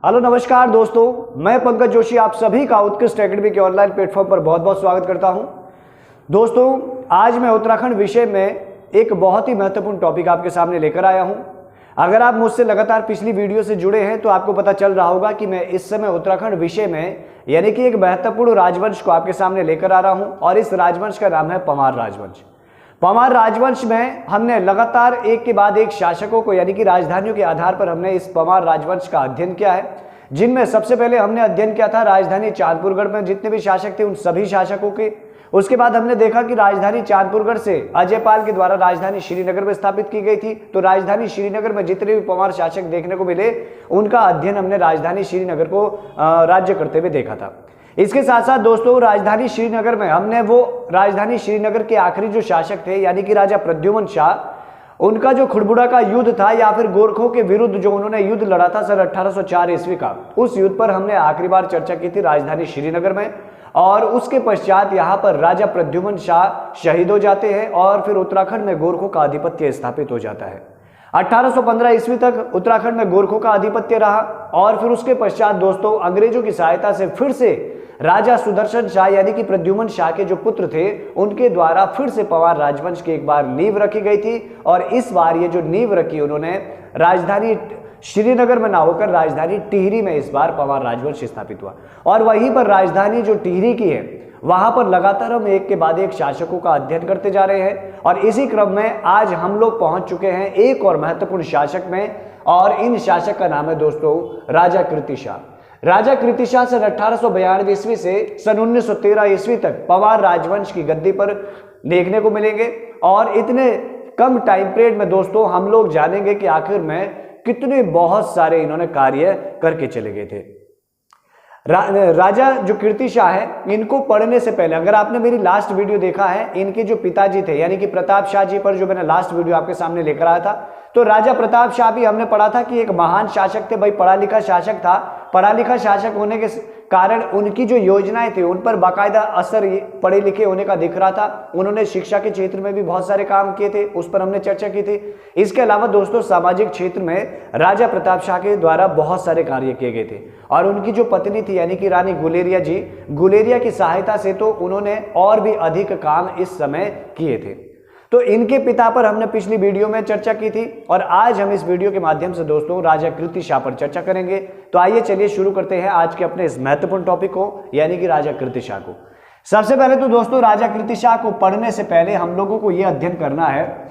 Hello नमस्कार दोस्तों, मैं पंकज जोशी आप सभी का उत्कृष्ट एकेडमी के ऑनलाइन प्लेटफॉर्म पर बहुत बहुत स्वागत करता हूं। दोस्तों, आज मैं उत्तराखंड विषय में एक बहुत ही महत्वपूर्ण टॉपिक आपके सामने लेकर आया हूं। अगर आप मुझसे लगातार पिछली वीडियो से जुड़े हैं तो आपको पता चल रहा होगा कि मैं इस समय उत्तराखंड विषय में यानी कि एक महत्वपूर्ण राजवंश को आपके सामने लेकर आ रहा हूं और इस राजवंश का नाम है पंवार राजवंश। पंवार राजवंश में हमने लगातार एक के बाद एक शासकों को यानी कि राजधानियों के आधार पर हमने इस पंवार राजवंश का अध्ययन किया है, जिनमें सबसे पहले हमने अध्ययन किया था राजधानी चांदपुरगढ़ में जितने भी शासक थे उन सभी शासकों के। उसके बाद हमने देखा कि राजधानी चांदपुरगढ़ से अजयपाल के द्वारा राजधानी श्रीनगर में स्थापित की गई थी। तो राजधानी श्रीनगर में जितने भी पंवार शासक देखने को मिले उनका अध्ययन हमने राजधानी श्रीनगर को राज्य करते हुए देखा था। इसके साथ साथ दोस्तों, राजधानी श्रीनगर में हमने वो राजधानी श्रीनगर के आखिरी जो शासक थे यानी कि राजा प्रद्युम्न शाह, उनका जो खुड़बुड़ा का युद्ध था या फिर गोरखों के विरुद्ध जो उन्होंने युद्ध लड़ा था सन 1804 ईस्वी का, उस युद्ध पर हमने आखिरी बार चर्चा की थी राजधानी श्रीनगर में। और उसके पश्चात यहाँ पर राजा प्रद्युम्न शाह शहीद हो जाते हैं और फिर उत्तराखंड में गोरखों का आधिपत्य स्थापित हो जाता है। 1815 ईस्वी तक उत्तराखंड में गोरखों का आधिपत्य रहा और फिर उसके पश्चात दोस्तों अंग्रेजों की सहायता से फिर से राजा सुदर्शन शाह यानी कि प्रद्युम्न शाह के जो पुत्र थे उनके द्वारा फिर से पंवार राजवंश की एक बार नींव रखी गई थी। और इस बार ये जो नींव रखी उन्होंने राजधानी श्रीनगर में ना होकर राजधानी टिहरी में इस बार पंवार राजवंश स्थापित हुआ। और वहीं पर राजधानी जो टिहरी की है वहां पर लगातार हम एक के बाद एक शासकों का अध्ययन करते जा रहे हैं और इसी क्रम में आज हम लोग पहुंच चुके हैं एक और महत्वपूर्ण शासक में, और इन शासक का नाम है दोस्तों राजा कीर्ति शाह। राजा कीर्ति शाह सन 1892 ईस्वी से सन 1913 ईस्वी तक पंवार राजवंश की गद्दी पर देखने को मिलेंगे। और इतने कम टाइम पीरियड में दोस्तों हम लोग जानेंगे कि आखिर में कितने बहुत सारे इन्होंने कार्य करके चले गए थे। राजा जो कीर्ति शाह है, इनको पढ़ने से पहले अगर आपने मेरी लास्ट वीडियो देखा है, इनके जो पिताजी थे यानी कि प्रताप शाह जी पर जो मैंने लास्ट वीडियो आपके सामने लेकर आया था, तो राजा प्रताप शाह भी हमने पढ़ा था कि एक महान शासक थे। भाई पढ़ा लिखा शासक था, पढ़ा लिखा शासक होने के कारण उनकी जो योजनाएं थी उन पर बाकायदा असर पढ़े लिखे होने का दिख रहा था। उन्होंने शिक्षा के क्षेत्र में भी बहुत सारे काम किए थे, उस पर हमने चर्चा की थी। इसके अलावा दोस्तों सामाजिक क्षेत्र में राजा प्रताप शाह के द्वारा बहुत सारे कार्य किए गए थे। और उनकी जो पत्नी थी यानी कि रानी गुलेरिया जी, गुलेरिया की सहायता से तो उन्होंने और भी अधिक काम इस समय किए थे। तो इनके पिता पर हमने पिछली वीडियो में चर्चा की थी और आज हम इस वीडियो के माध्यम से दोस्तों राजा कीर्ति शाह पर चर्चा करेंगे। तो आइए चलिए शुरू करते हैं आज के अपने इस महत्वपूर्ण टॉपिक को यानी कि राजा कीर्ति शाह को। सबसे पहले तो दोस्तों राजा कीर्ति शाह को पढ़ने से पहले हम लोगों को यह अध्ययन करना है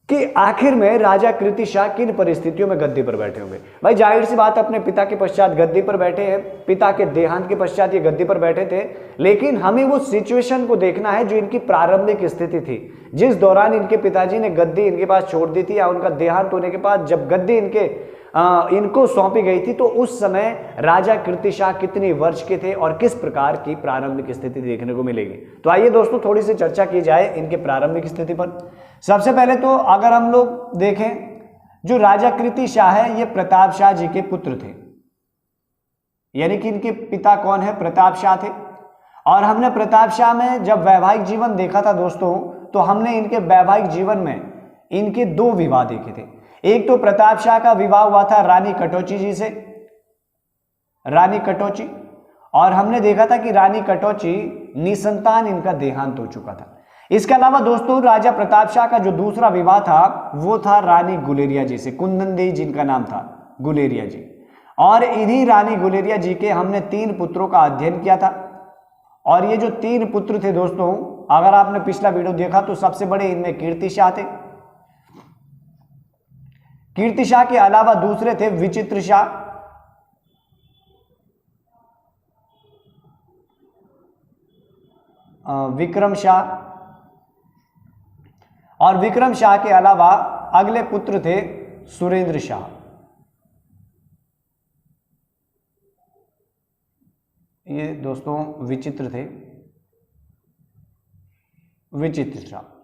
कि आखिर में राजा कीर्ति शाह किन परिस्थितियों में गद्दी पर बैठे होंगे। भाई जाहिर सी बात अपने पिता के पश्चात गद्दी पर बैठे हैं, पिता के देहांत के पश्चात ये गद्दी पर बैठे थे, लेकिन हमें वो सिचुएशन को देखना है जो इनकी प्रारंभिक स्थिति थी, जिस दौरान इनके पिताजी ने गद्दी इनके पास छोड़ दी थी या उनका देहांत होने के बाद जब गद्दी इनको सौंपी गई थी, तो उस समय राजा कीर्ति शाह कितने वर्ष के थे और किस प्रकार की प्रारंभिक स्थिति देखने को मिलेगी। तो आइए दोस्तों थोड़ी सी चर्चा की जाए इनके प्रारंभिक स्थिति पर। सबसे पहले तो अगर हम लोग देखें, जो राजा कीर्ति शाह है ये प्रताप शाह जी के पुत्र थे, यानी कि इनके पिता कौन है, प्रताप शाह थे। और हमने प्रताप शाह में जब वैवाहिक जीवन देखा था दोस्तों, तो हमने इनके वैवाहिक जीवन में इनके दो विवाह देखे थे। एक तो प्रताप शाह का विवाह हुआ था रानी कटोची जी से, रानी कटोची, और हमने देखा था कि रानी कटोची निसंतान इनका देहांत हो चुका था। इसके अलावा दोस्तों राजा प्रताप शाह का जो दूसरा विवाह था वो था रानी गुलेरिया जी से, कुंदन देवी जिनका नाम था गुलेरिया जी। और इन्हीं रानी गुलेरिया जी के हमने 3 पुत्रों का अध्ययन किया था। और ये जो 3 पुत्र थे दोस्तों, अगर आपने पिछला वीडियो देखा तो सबसे बड़े इनमें कीर्ति शाह थे। कीर्ति शाह के अलावा दूसरे थे विचित्र शाह, विक्रम शाह, और विक्रम शाह के अलावा अगले पुत्र थे सुरेंद्र शाह। ये दोस्तों विचित्र थे, विचित्र शाह।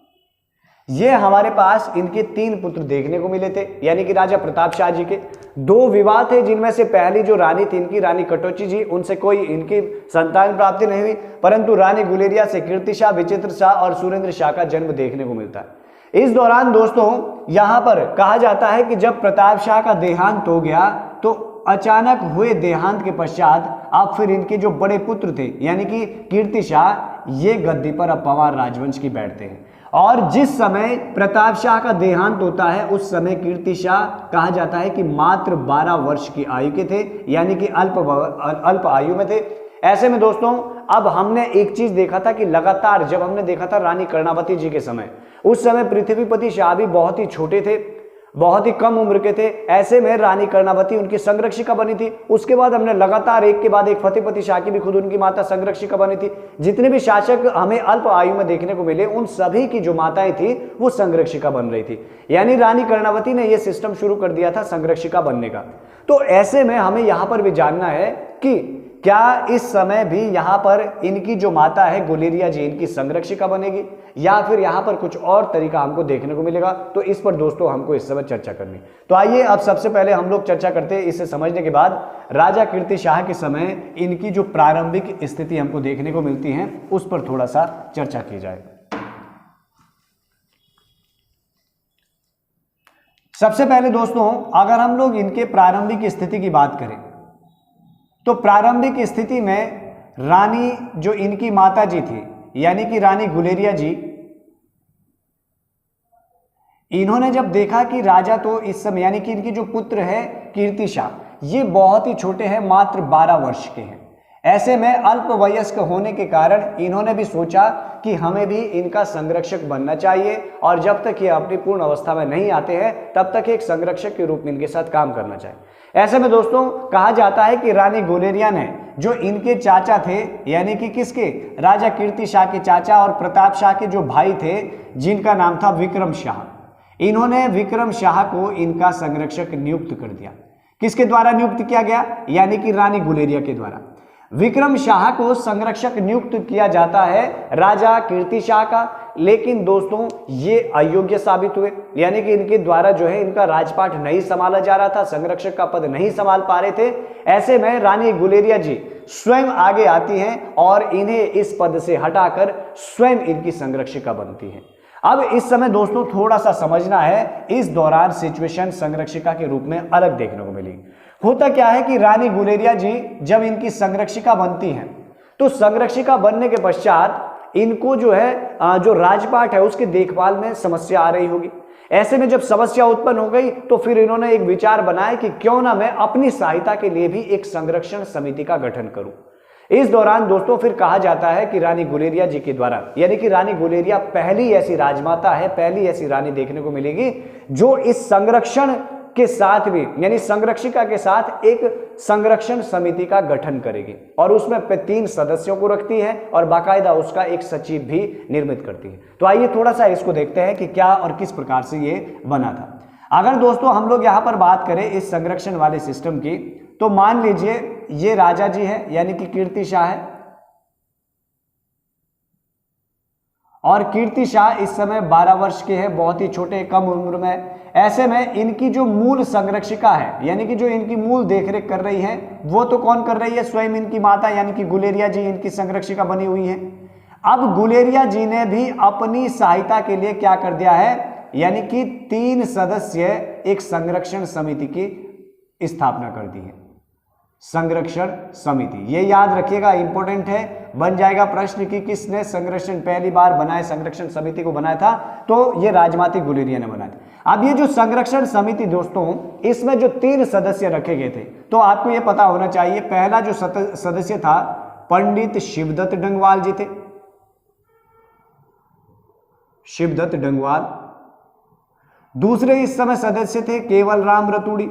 ये हमारे पास इनके 3 पुत्र देखने को मिले थे, यानी कि राजा प्रताप शाह जी के 2 विवाह थे, जिनमें से पहली जो रानी थी इनकी रानी कटोची जी, उनसे कोई इनकी संतान प्राप्ति नहीं हुई, परंतु रानी गुलेरिया से कीर्ति शाह, विचित्र शाह और सुरेंद्र शाह का जन्म देखने को मिलता है। इस दौरान दोस्तों यहां पर कहा जाता है कि जब प्रताप शाह का देहांत हो गया तो अचानक हुए देहांत के पश्चात अब फिर इनके जो बड़े पुत्र थे यानी कि कीर्तिशाह, ये गद्दी पर अब पंवार राजवंश की बैठते हैं। और जिस समय प्रताप शाह का देहांत होता है उस समय कीर्तिशाह कहा जाता है कि मात्र 12 वर्ष की आयु के थे, यानी कि अल्प आयु में थे। ऐसे में दोस्तों अब हमने एक चीज देखा था कि लगातार जब हमने देखा था रानी कर्णावती जी के समय, उस समय पृथ्वीपति शाह भी बहुत ही छोटे थे, बहुत ही कम उम्र के थे। ऐसे में रानी कर्णावती उनकी संरक्षिका बनी थी। उसके बाद हमने लगातार एक के बाद एक फतेहपति शाह की भी खुद उनकी माता संरक्षिका बनी थी। जितने भी शासक हमें अल्प आयु में देखने को मिले उन सभी की जो माताएं थी वो संरक्षिका बन रही थी, यानी रानी कर्णावती ने यह सिस्टम शुरू कर दिया था संरक्षिका बनने का। तो ऐसे में हमें यहां पर भी जानना है कि क्या इस समय भी यहां पर इनकी जो माता है गुलेरिया जी इनकी संरक्षिका बनेगी या फिर यहां पर कुछ और तरीका हमको देखने को मिलेगा, तो इस पर दोस्तों हमको इस समय चर्चा करनी। तो आइए अब सबसे पहले हम लोग चर्चा करते हैं। इसे समझने के बाद राजा कीर्ति शाह के समय इनकी जो प्रारंभिक स्थिति हमको देखने को मिलती है उस पर थोड़ा सा चर्चा की जाए। सबसे पहले दोस्तों अगर हम लोग इनके प्रारंभिक स्थिति की बात करें तो प्रारंभिक स्थिति में रानी जो इनकी माता जी थी यानी कि रानी गुलेरिया जी, इन्होंने जब देखा कि राजा तो इस समय यानी कि इनकी जो पुत्र है कीर्ति शाह ये बहुत ही छोटे हैं, मात्र 12 वर्ष के हैं। ऐसे में अल्प वयस्क होने के कारण इन्होंने भी सोचा कि हमें भी इनका संरक्षक बनना चाहिए और जब तक ये अपनी पूर्ण अवस्था में नहीं आते हैं तब तक एक संरक्षक के रूप में इनके साथ काम करना चाहिए। ऐसे में दोस्तों कहा जाता है कि रानी गुलेरिया ने जो इनके चाचा थे यानी कि किसके, राजा कीर्ति शाह के चाचा और प्रताप शाह के जो भाई थे जिनका नाम था विक्रम शाह, इन्होंने विक्रम शाह को इनका संरक्षक नियुक्त कर दिया। किसके द्वारा नियुक्त किया गया, यानी कि रानी गुलेरिया के द्वारा। विक्रम शाह को संरक्षक नियुक्त किया जाता है राजा कीर्ति शाह का, लेकिन दोस्तों ये अयोग्य साबित हुए, यानी कि इनके द्वारा जो है इनका राजपाट नहीं संभाला जा रहा था, संरक्षक का पद नहीं संभाल पा रहे थे। ऐसे में रानी गुलेरिया जी स्वयं आगे आती हैं और इन्हें इस पद से हटाकर स्वयं इनकी संरक्षिका बनती हैं। अब इस समय दोस्तों थोड़ा सा समझना है, इस दौरान सिचुएशन संरक्षिका के रूप में अलग देखने को मिली। होता क्या है कि रानी गुलेरिया जी जब इनकी संरक्षिका बनती हैं तो संरक्षिका बनने के पश्चात इनको जो है जो राजपाट है उसकी देखभाल में समस्या आ रही होगी। ऐसे में जब समस्या उत्पन्न हो गई तो फिर इन्होंने एक विचार बनाया कि क्यों ना मैं अपनी सहायता के लिए भी एक संरक्षण समिति का गठन करूं। इस दौरान दोस्तों फिर कहा जाता है कि रानी गुलेरिया जी के द्वारा, यानी कि रानी गुलेरिया पहली ऐसी राजमाता है, पहली ऐसी रानी देखने को मिलेगी जो इस संरक्षण के साथ भी यानी संरक्षिका के साथ एक संरक्षण समिति का गठन करेगी और उसमें 3 सदस्यों को रखती है और बाकायदा उसका एक सचिव भी निर्मित करती है। तो आइए थोड़ा सा इसको देखते हैं कि क्या और किस प्रकार से ये बना था। अगर दोस्तों हम लोग यहां पर बात करें इस संरक्षण वाले सिस्टम की, तो मान लीजिए ये राजा जी है यानी कि कीर्ति शाह है और कीर्ति शाह इस समय 12 वर्ष के हैं, बहुत ही छोटे कम उम्र में। ऐसे में इनकी जो मूल संरक्षिका है यानी कि जो इनकी मूल देखरेख कर रही है वो तो कौन कर रही है, स्वयं इनकी माता यानी कि गुलेरिया जी इनकी संरक्षिका बनी हुई है। अब गुलेरिया जी ने भी अपनी सहायता के लिए क्या कर दिया है, यानी कि 3 सदस्य एक संरक्षण समिति की स्थापना कर दी है। संरक्षण समिति, ये याद रखिएगा, इंपॉर्टेंट है, बन जाएगा प्रश्न कि किसने संरक्षण पहली बार बनाए संरक्षण समिति को बनाया था, तो ये राजमाती गुलेरिया ने बनाया था। अब ये जो संरक्षण समिति दोस्तों, इसमें जो 3 सदस्य रखे गए थे, तो आपको ये पता होना चाहिए, पहला जो सदस्य था पंडित शिवदत्त डंगवाल जी थे, शिवदत्त डंगवाल। दूसरे इस समय सदस्य थे केवल राम रतूड़ी,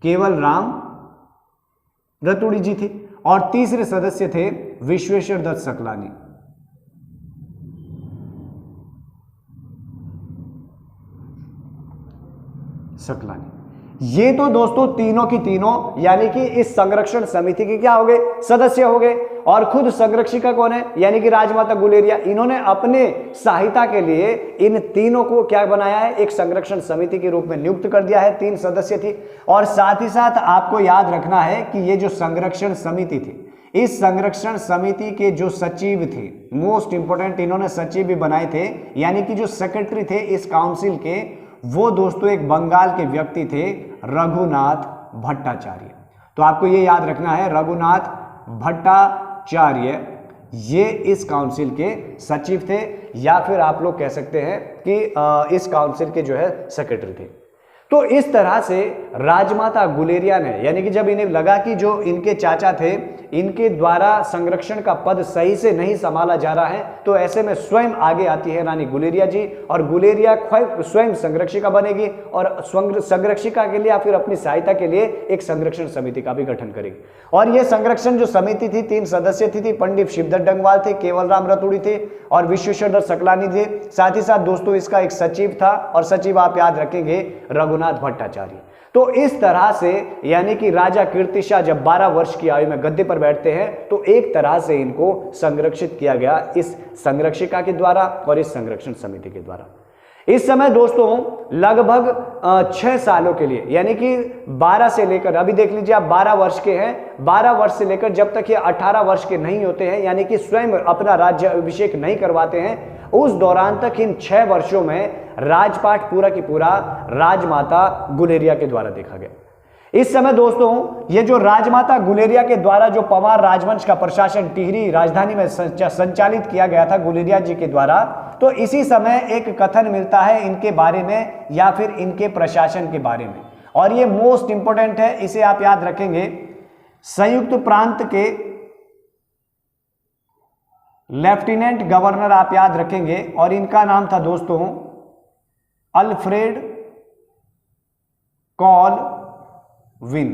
केवल राम रतूड़ी जी थे। और तीसरे सदस्य थे विश्वेश्वर दत्त सकलानी। ये तो दोस्तों तीनों की तीनों यानी कि इस संरक्षण समिति के क्या हो गए, सदस्य हो गए। और खुद संरक्षिका कौन है, यानी कि राजमाता गुलेरिया। इन्होंने अपने सहायता के लिए इन तीनों को क्या बनाया है, एक संरक्षण समिति के रूप में नियुक्त कर दिया है। 3 सदस्य थी। और साथ ही साथ आपको याद रखना है कि ये जो संरक्षण समिति थी, इस संरक्षण समिति के जो सचिव थे, मोस्ट इंपोर्टेंट, इन्होंने सचिव भी बनाए थे, यानी कि जो सेक्रेटरी थे इस काउंसिल के, वो दोस्तों एक बंगाल के व्यक्ति थे, रघुनाथ भट्टाचार्य। तो आपको ये याद रखना है, रघुनाथ भट्टाचार्य ये इस काउंसिल के सचिव थे, या फिर आप लोग कह सकते हैं कि इस काउंसिल के जो है सेक्रेटरी थे। तो इस तरह से राजमाता गुलेरिया ने, यानी कि जब इन्हें लगा कि जो इनके चाचा थे इनके द्वारा संरक्षण का पद सही से नहीं संभाला जा रहा है, तो ऐसे में स्वयं आगे आती है रानी गुलेरिया जी, और गुलेरिया स्वयं संरक्षिका बनेगी और संरक्षिका के लिए या फिर अपनी सहायता के लिए एक संरक्षण समिति का भी गठन करेगी। और यह संरक्षण जो समिति थी 3 सदस्य थी, पंडित शिवदत्त डंगवाल थे, केवलराम रतूड़ी थे और विश्वेश्वर सकलानी थे। साथ ही साथ दोस्तों इसका एक सचिव था, और सचिव आप याद रखेंगे रघुनाथ भट्टाचार्य। तो इस तरह से यानी कि राजा कीर्तिशाह जब 12 वर्ष की आयु में गद्दी पर बैठते हैं, तो एक तरह से इनको संरक्षित किया गया इस संरक्षिका के द्वारा और इस संरक्षण समिति के द्वारा। इस समय दोस्तों लगभग 6 सालों के लिए, यानी कि 12 से लेकर, अभी देख लीजिए आप 12 वर्ष के हैं, 12 वर्ष से लेकर जब तक ये 18 वर्ष के नहीं होते हैं, यानी कि स्वयं अपना राज्य अभिषेक नहीं करवाते हैं, उस दौरान तक इन 6 वर्षों में राजपाट पूरा की पूरा राजमाता गुलेरिया के द्वारा देखा गया। इस समय दोस्तों ये जो राजमाता गुलेरिया के द्वारा जो पंवार राजवंश का प्रशासन टिहरी राजधानी में संचालित किया गया था गुलेरिया जी के द्वारा, तो इसी समय एक कथन मिलता है इनके बारे में या फिर इनके प्रशासन के बारे में, और ये मोस्ट इंपोर्टेंट है, इसे आप याद रखेंगे। संयुक्त प्रांत के लेफ्टिनेंट गवर्नर आप याद रखेंगे, और इनका नाम था दोस्तों अल्फ्रेड कॉलविन।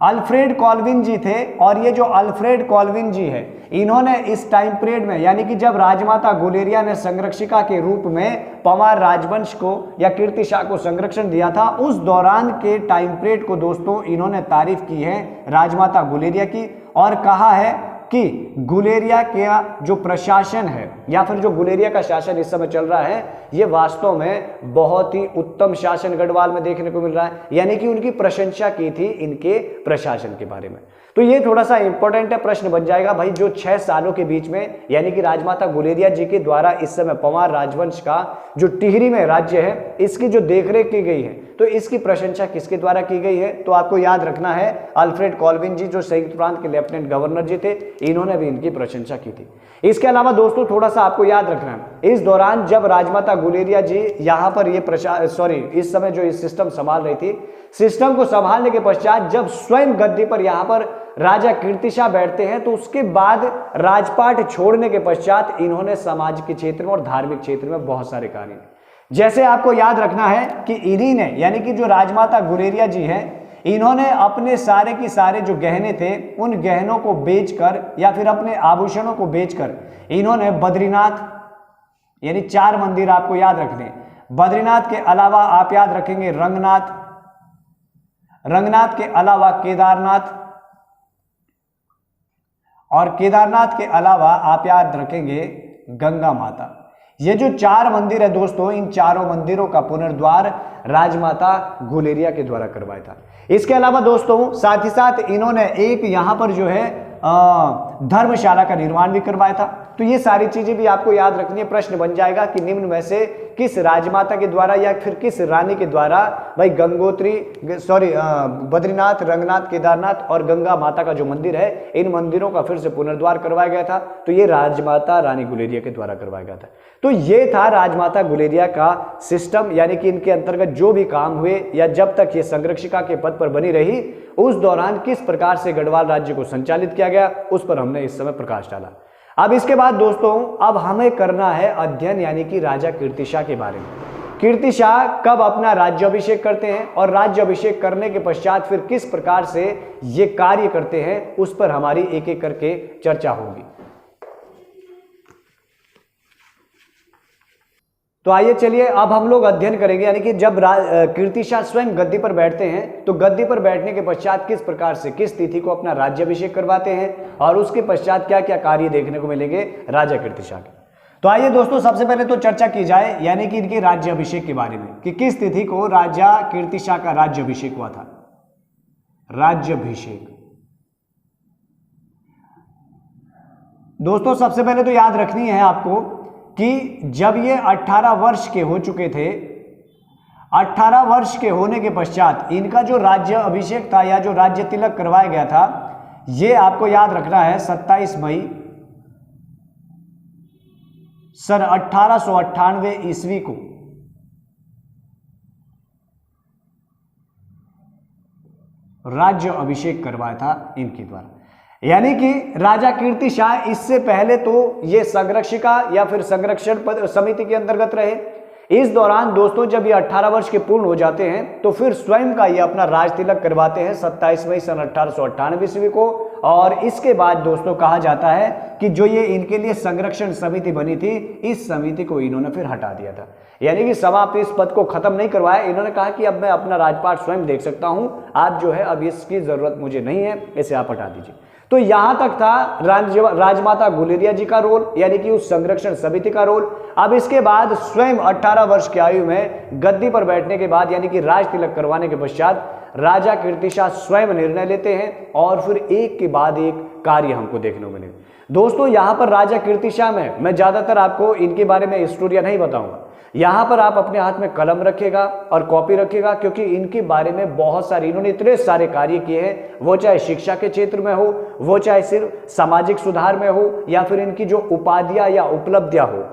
अल्फ्रेड कॉलविन जी थे, और ये जो अल्फ्रेड कॉलविन जी है इन्होंने इस टाइम पीरियड में, यानी कि जब राजमाता गुलेरिया ने संरक्षिका के रूप में पंवार राजवंश को या कीर्तिशाह को संरक्षण दिया था, उस दौरान के टाइम पीरियड को दोस्तों इन्होंने तारीफ की है राजमाता गुलेरिया की, और कहा है कि गुलेरिया का जो प्रशासन है या फिर जो गुलेरिया का शासन इस समय चल रहा है, ये वास्तव में बहुत ही उत्तम शासन गढ़वाल में देखने को मिल रहा है। यानी कि उनकी प्रशंसा की थी इनके प्रशासन के बारे में। तो ये थोड़ा सा इंपॉर्टेंट है, प्रश्न बन जाएगा भाई, जो 6 सालों के बीच में यानी कि राजमाता गुलेरिया जी के द्वारा इस समय पंवार राजवंश का जो टिहरी में राज्य है इसकी जो देखरेख की गई है, तो इसकी प्रशंसा किसके द्वारा की गई है? तो आपको याद रखना है अल्फ्रेड कॉलविन जी जो संयुक्त प्रांत के लेफ्टिनेंट गवर्नर जी थे, इन्होंने भी इनकी प्रशंसा की थी। इसके अलावा दोस्तों थोड़ा सा आपको याद रखना है, इस दौरान जब राजमाता गुलेरिया जी यहाँ पर ये इस समय जो इस सिस्टम संभाल रही थी, सिस्टम को संभालने के पश्चात जब स्वयं गद्दी पर यहाँ पर राजा कीर्तिशाह बैठते हैं, तो उसके बाद राजपाट छोड़ने के पश्चात इन्होंने समाज के क्षेत्र में और धार्मिक क्षेत्र में बहुत सारे कार्य, जैसे आपको याद रखना है कि इन्हीं ने, यानी कि जो राजमाता गुलेरिया जी हैं, इन्होंने अपने सारे की सारे जो गहने थे उन गहनों को बेचकर या फिर अपने आभूषणों को बेचकर इन्होंने बद्रीनाथ, यानी 4 मंदिर आपको याद रखने, बद्रीनाथ के अलावा आप याद रखेंगे रंगनाथ, रंगनाथ के अलावा केदारनाथ, और केदारनाथ के अलावा आप याद रखेंगे गंगा माता। ये जो 4 मंदिर है दोस्तों, इन चारों मंदिरों का पुनर्द्वार राजमाता गुलेरिया के द्वारा करवाया था। इसके अलावा दोस्तों साथ ही साथ इन्होंने एक यहां पर जो है धर्मशाला का निर्माण भी करवाया था। तो ये सारी चीजें भी आपको याद रखनी है। प्रश्न बन जाएगा कि निम्न में से किस राजमाता के द्वारा या फिर किस रानी के द्वारा भाई बद्रीनाथ, रंगनाथ, केदारनाथ और गंगा माता का जो मंदिर है, इन मंदिरों का फिर से पुनर्द्वार करवाया गया था। तो ये राजमाता रानी गुलेरिया के द्वारा करवाया गया था। तो ये था राजमाता गुलेरिया का सिस्टम, यानी कि इनके अंतर्गत जो भी काम हुए या जब तक ये संरक्षिका के पद पर बनी रही, उस दौरान किस प्रकार से गढ़वाल राज्य को संचालित किया गया, उस पर हमने इस समय प्रकाश डाला। अब इसके बाद दोस्तों अब हमें करना है अध्ययन, यानी कि राजा कीर्तिशाह के बारे में। कीर्तिशाह कब अपना राज्याभिषेक करते हैं और राज्याभिषेक करने के पश्चात फिर किस प्रकार से ये कार्य करते हैं, उस पर हमारी एक एक करके चर्चा होगी। तो आइए चलिए अब हम लोग अध्ययन करेंगे, यानी कि जब कीर्तिशाह स्वयं गद्दी पर बैठते हैं, तो गद्दी पर बैठने के पश्चात किस प्रकार से किस तिथि को अपना राज्याभिषेक करवाते हैं और उसके पश्चात क्या क्या कार्य देखने को मिलेंगे राजा कीर्तिशाह के। तो आइए दोस्तों सबसे पहले तो चर्चा की जाए, यानी कि इनके राज्याभिषेक के बारे में कि किस तिथि को राजा कीर्तिशाह का राज्याभिषेक हुआ था। राज्याभिषेक दोस्तों सबसे पहले तो याद रखनी है आपको कि जब ये 18 वर्ष के हो चुके थे, 18 वर्ष के होने के पश्चात इनका जो राज्य अभिषेक था या जो राज्य तिलक करवाया गया था, ये आपको याद रखना है 27 मई सन 1898 ईस्वी को राज्य अभिषेक करवाया था इनके द्वारा। यानी कि राजा कीर्ति शाह इससे पहले तो ये संरक्षिका या फिर संरक्षण समिति के अंतर्गत रहे। इस दौरान दोस्तों जब ये 18 वर्ष के पूर्ण हो जाते हैं तो फिर स्वयं का ये अपना राज तिलक करवाते हैं 27 मई सन 1898 ईस्वी को। और इसके बाद दोस्तों कहा जाता है कि जो ये इनके लिए संरक्षण समिति बनी थी, इस समिति को इन्होंने फिर हटा दिया था। यानी कि समाप्त इस पद को खत्म नहीं करवाया, इन्होंने कहा कि अब मैं अपना राजपाट स्वयं देख सकता हूं, आप जो है अब इसकी जरूरत मुझे नहीं है, इसे आप हटा दीजिए। तो यहां तक था राजमाता गुलेरिया जी का रोल, यानी कि उस संरक्षण समिति का रोल। अब इसके बाद स्वयं 18 वर्ष की आयु में गद्दी पर बैठने के बाद यानी कि राज तिलक करवाने के पश्चात राजा कीर्ति शाह स्वयं निर्णय लेते हैं और फिर एक के बाद एक कार्य हमको देखने को मिले। दोस्तों यहां पर राजा कीर्ति शाह में मैं ज्यादातर आपको इनके बारे में हिस्टोरिया नहीं बताऊंगा, यहां पर आप अपने हाथ में कलम रखिएगा और कॉपी रखिएगा, क्योंकि इनके बारे में बहुत सारे इन्होंने इतने सारे कार्य किए हैं, वो चाहे शिक्षा के क्षेत्र में हो, वो चाहे सिर्फ सामाजिक सुधार में हो, या फिर इनकी जो उपाधियां या उपलब्धियां हो,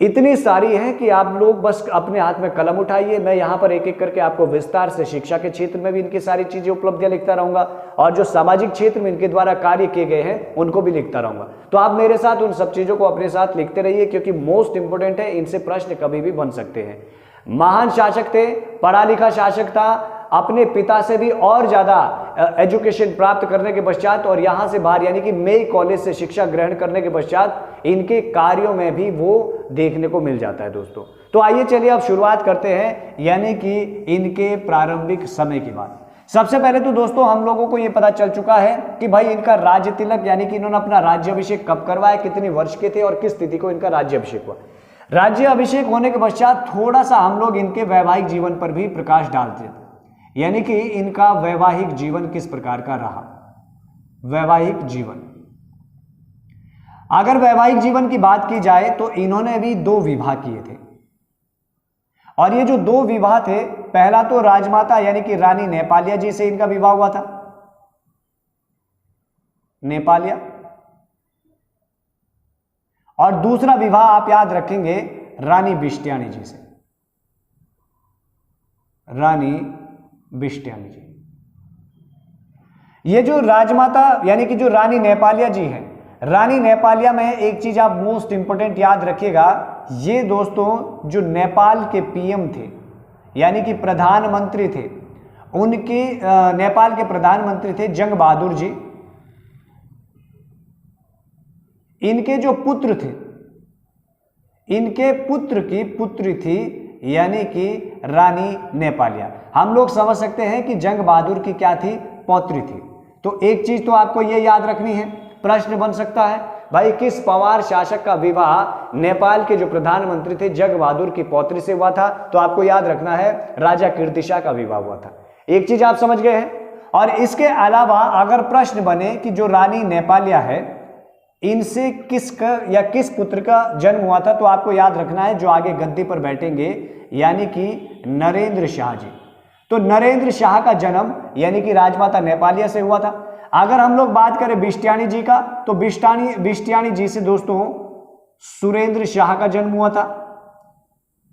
इतनी सारी हैं कि आप लोग बस अपने हाथ में कलम उठाइए। मैं यहाँ पर एक एक करके आपको विस्तार से शिक्षा के क्षेत्र में भी इनकी सारी चीजें उपलब्धियां लिखता रहूंगा और जो सामाजिक क्षेत्र में इनके द्वारा कार्य किए गए हैं उनको भी लिखता रहूंगा। तो आप मेरे साथ उन सब चीजों को अपने साथ लिखते रहिए, क्योंकि मोस्ट इंपोर्टेंट है, इनसे प्रश्न कभी भी बन सकते हैं। महान शासक थे, पढ़ा लिखा शासक था, अपने पिता से भी और ज्यादा एजुकेशन प्राप्त करने के पश्चात और यहां से बाहर यानी कि मेई कॉलेज से शिक्षा ग्रहण करने के पश्चात इनके कार्यों में भी वो देखने को मिल जाता है दोस्तों। तो आइए चलिए अब शुरुआत करते हैं, यानी कि इनके प्रारंभिक समय की बात। सबसे पहले तो दोस्तों हम लोगों को यह पता चल चुका है कि भाई इनका राज्य तिलक यानी कि इन्होंने अपना राज्याभिषेक कब करवाया, कितने वर्ष के थे और किस तिथि को इनका राज्याभिषेक हुआ। राज्य अभिषेक होने के पश्चात थोड़ा सा हम लोग इनके वैवाहिक जीवन पर भी प्रकाश डालते हैं, यानी कि इनका वैवाहिक जीवन किस प्रकार का रहा। वैवाहिक जीवन, अगर वैवाहिक जीवन की बात की जाए तो इन्होंने भी 2 विवाह किए थे, और ये जो 2 विवाह थे, पहला तो राजमाता यानी कि रानी नेपालिया जी से इनका विवाह हुआ था, नेपालिया, और दूसरा विवाह आप याद रखेंगे रानी बिष्टियानी जी से, रानी बिष्टियानी जी। ये जो राजमाता यानी कि जो रानी नेपालिया जी हैं, रानी नेपालिया में एक चीज आप मोस्ट इंपोर्टेंट याद रखिएगा, ये दोस्तों जो नेपाल के पीएम थे यानी कि प्रधानमंत्री थे, उनके नेपाल के प्रधानमंत्री थे जंग बहादुर जी, इनके जो पुत्र थे, इनके पुत्र की पुत्री थी यानी कि रानी नेपालिया। हम लोग समझ सकते हैं कि जंग बहादुर की क्या थी, पौत्री थी। तो एक चीज तो आपको ये याद रखनी है, प्रश्न बन सकता है भाई किस पवार शासक का विवाह नेपाल के जो प्रधानमंत्री थे जंग बहादुर की पौत्री से हुआ था, तो आपको याद रखना है राजा कीर्ति शाह का विवाह हुआ था। एक चीज आप समझ गए हैं। और इसके अलावा अगर प्रश्न बने कि जो रानी नेपालिया है इनसे किस पुत्र का जन्म हुआ था, तो आपको याद रखना है जो आगे गद्दी पर बैठेंगे यानी कि नरेंद्र शाह जी। तो नरेंद्र शाह का जन्म यानी कि राजमाता नेपालिया से हुआ था। अगर हम लोग बात करें बिष्टियानी जी का, तो बिष्टियानी जी से दोस्तों सुरेंद्र शाह का जन्म हुआ था,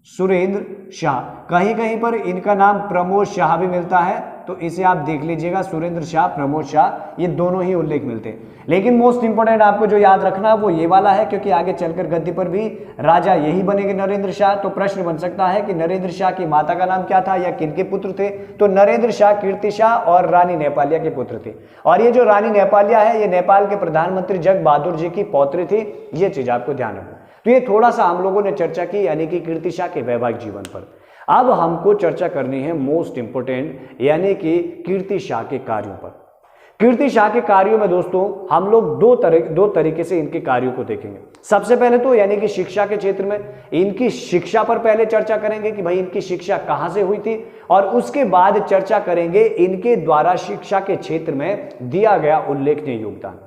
सुरेंद्र शाह। कहीं कहीं पर इनका नाम प्रमोद शाह भी मिलता है, तो इसे आप देख लीजिएगा, सुरेंद्र शाह, प्रमोद शाह, ये दोनों ही उल्लेख मिलते हैं। लेकिन मोस्ट इंपोर्टेंट आपको जो याद रखना है वो ये वाला है, क्योंकि आगे चलकर गद्दी पर भी राजा यही बनेंगे नरेंद्र शाह। तो प्रश्न बन सकता है कि नरेंद्र शाह की माता का नाम क्या था या किनके पुत्र थे, तो नरेंद्र शाह कीर्ति शाह और रानी नेपालिया के पुत्र थे। और ये जो रानी नेपालिया है ये नेपाल के प्रधानमंत्री जंग बहादुर जी की पौत्री थी, ये चीज आपको ध्यान रखना। तो ये थोड़ा सा हम लोगों ने चर्चा की यानी कि कीर्ति शाह के वैवाहिक जीवन पर। अब हमको चर्चा करनी है मोस्ट इंपोर्टेंट यानी कि कीर्ति शाह के कार्यों पर। कीर्ति शाह के कार्यों में दोस्तों हम लोग दो तरीके से इनके कार्यों को देखेंगे। सबसे पहले तो यानी कि शिक्षा के क्षेत्र में इनकी शिक्षा पर पहले चर्चा करेंगे कि भाई इनकी शिक्षा कहां से हुई थी, और उसके बाद चर्चा करेंगे इनके द्वारा शिक्षा के क्षेत्र में दिया गया उल्लेखनीय योगदान।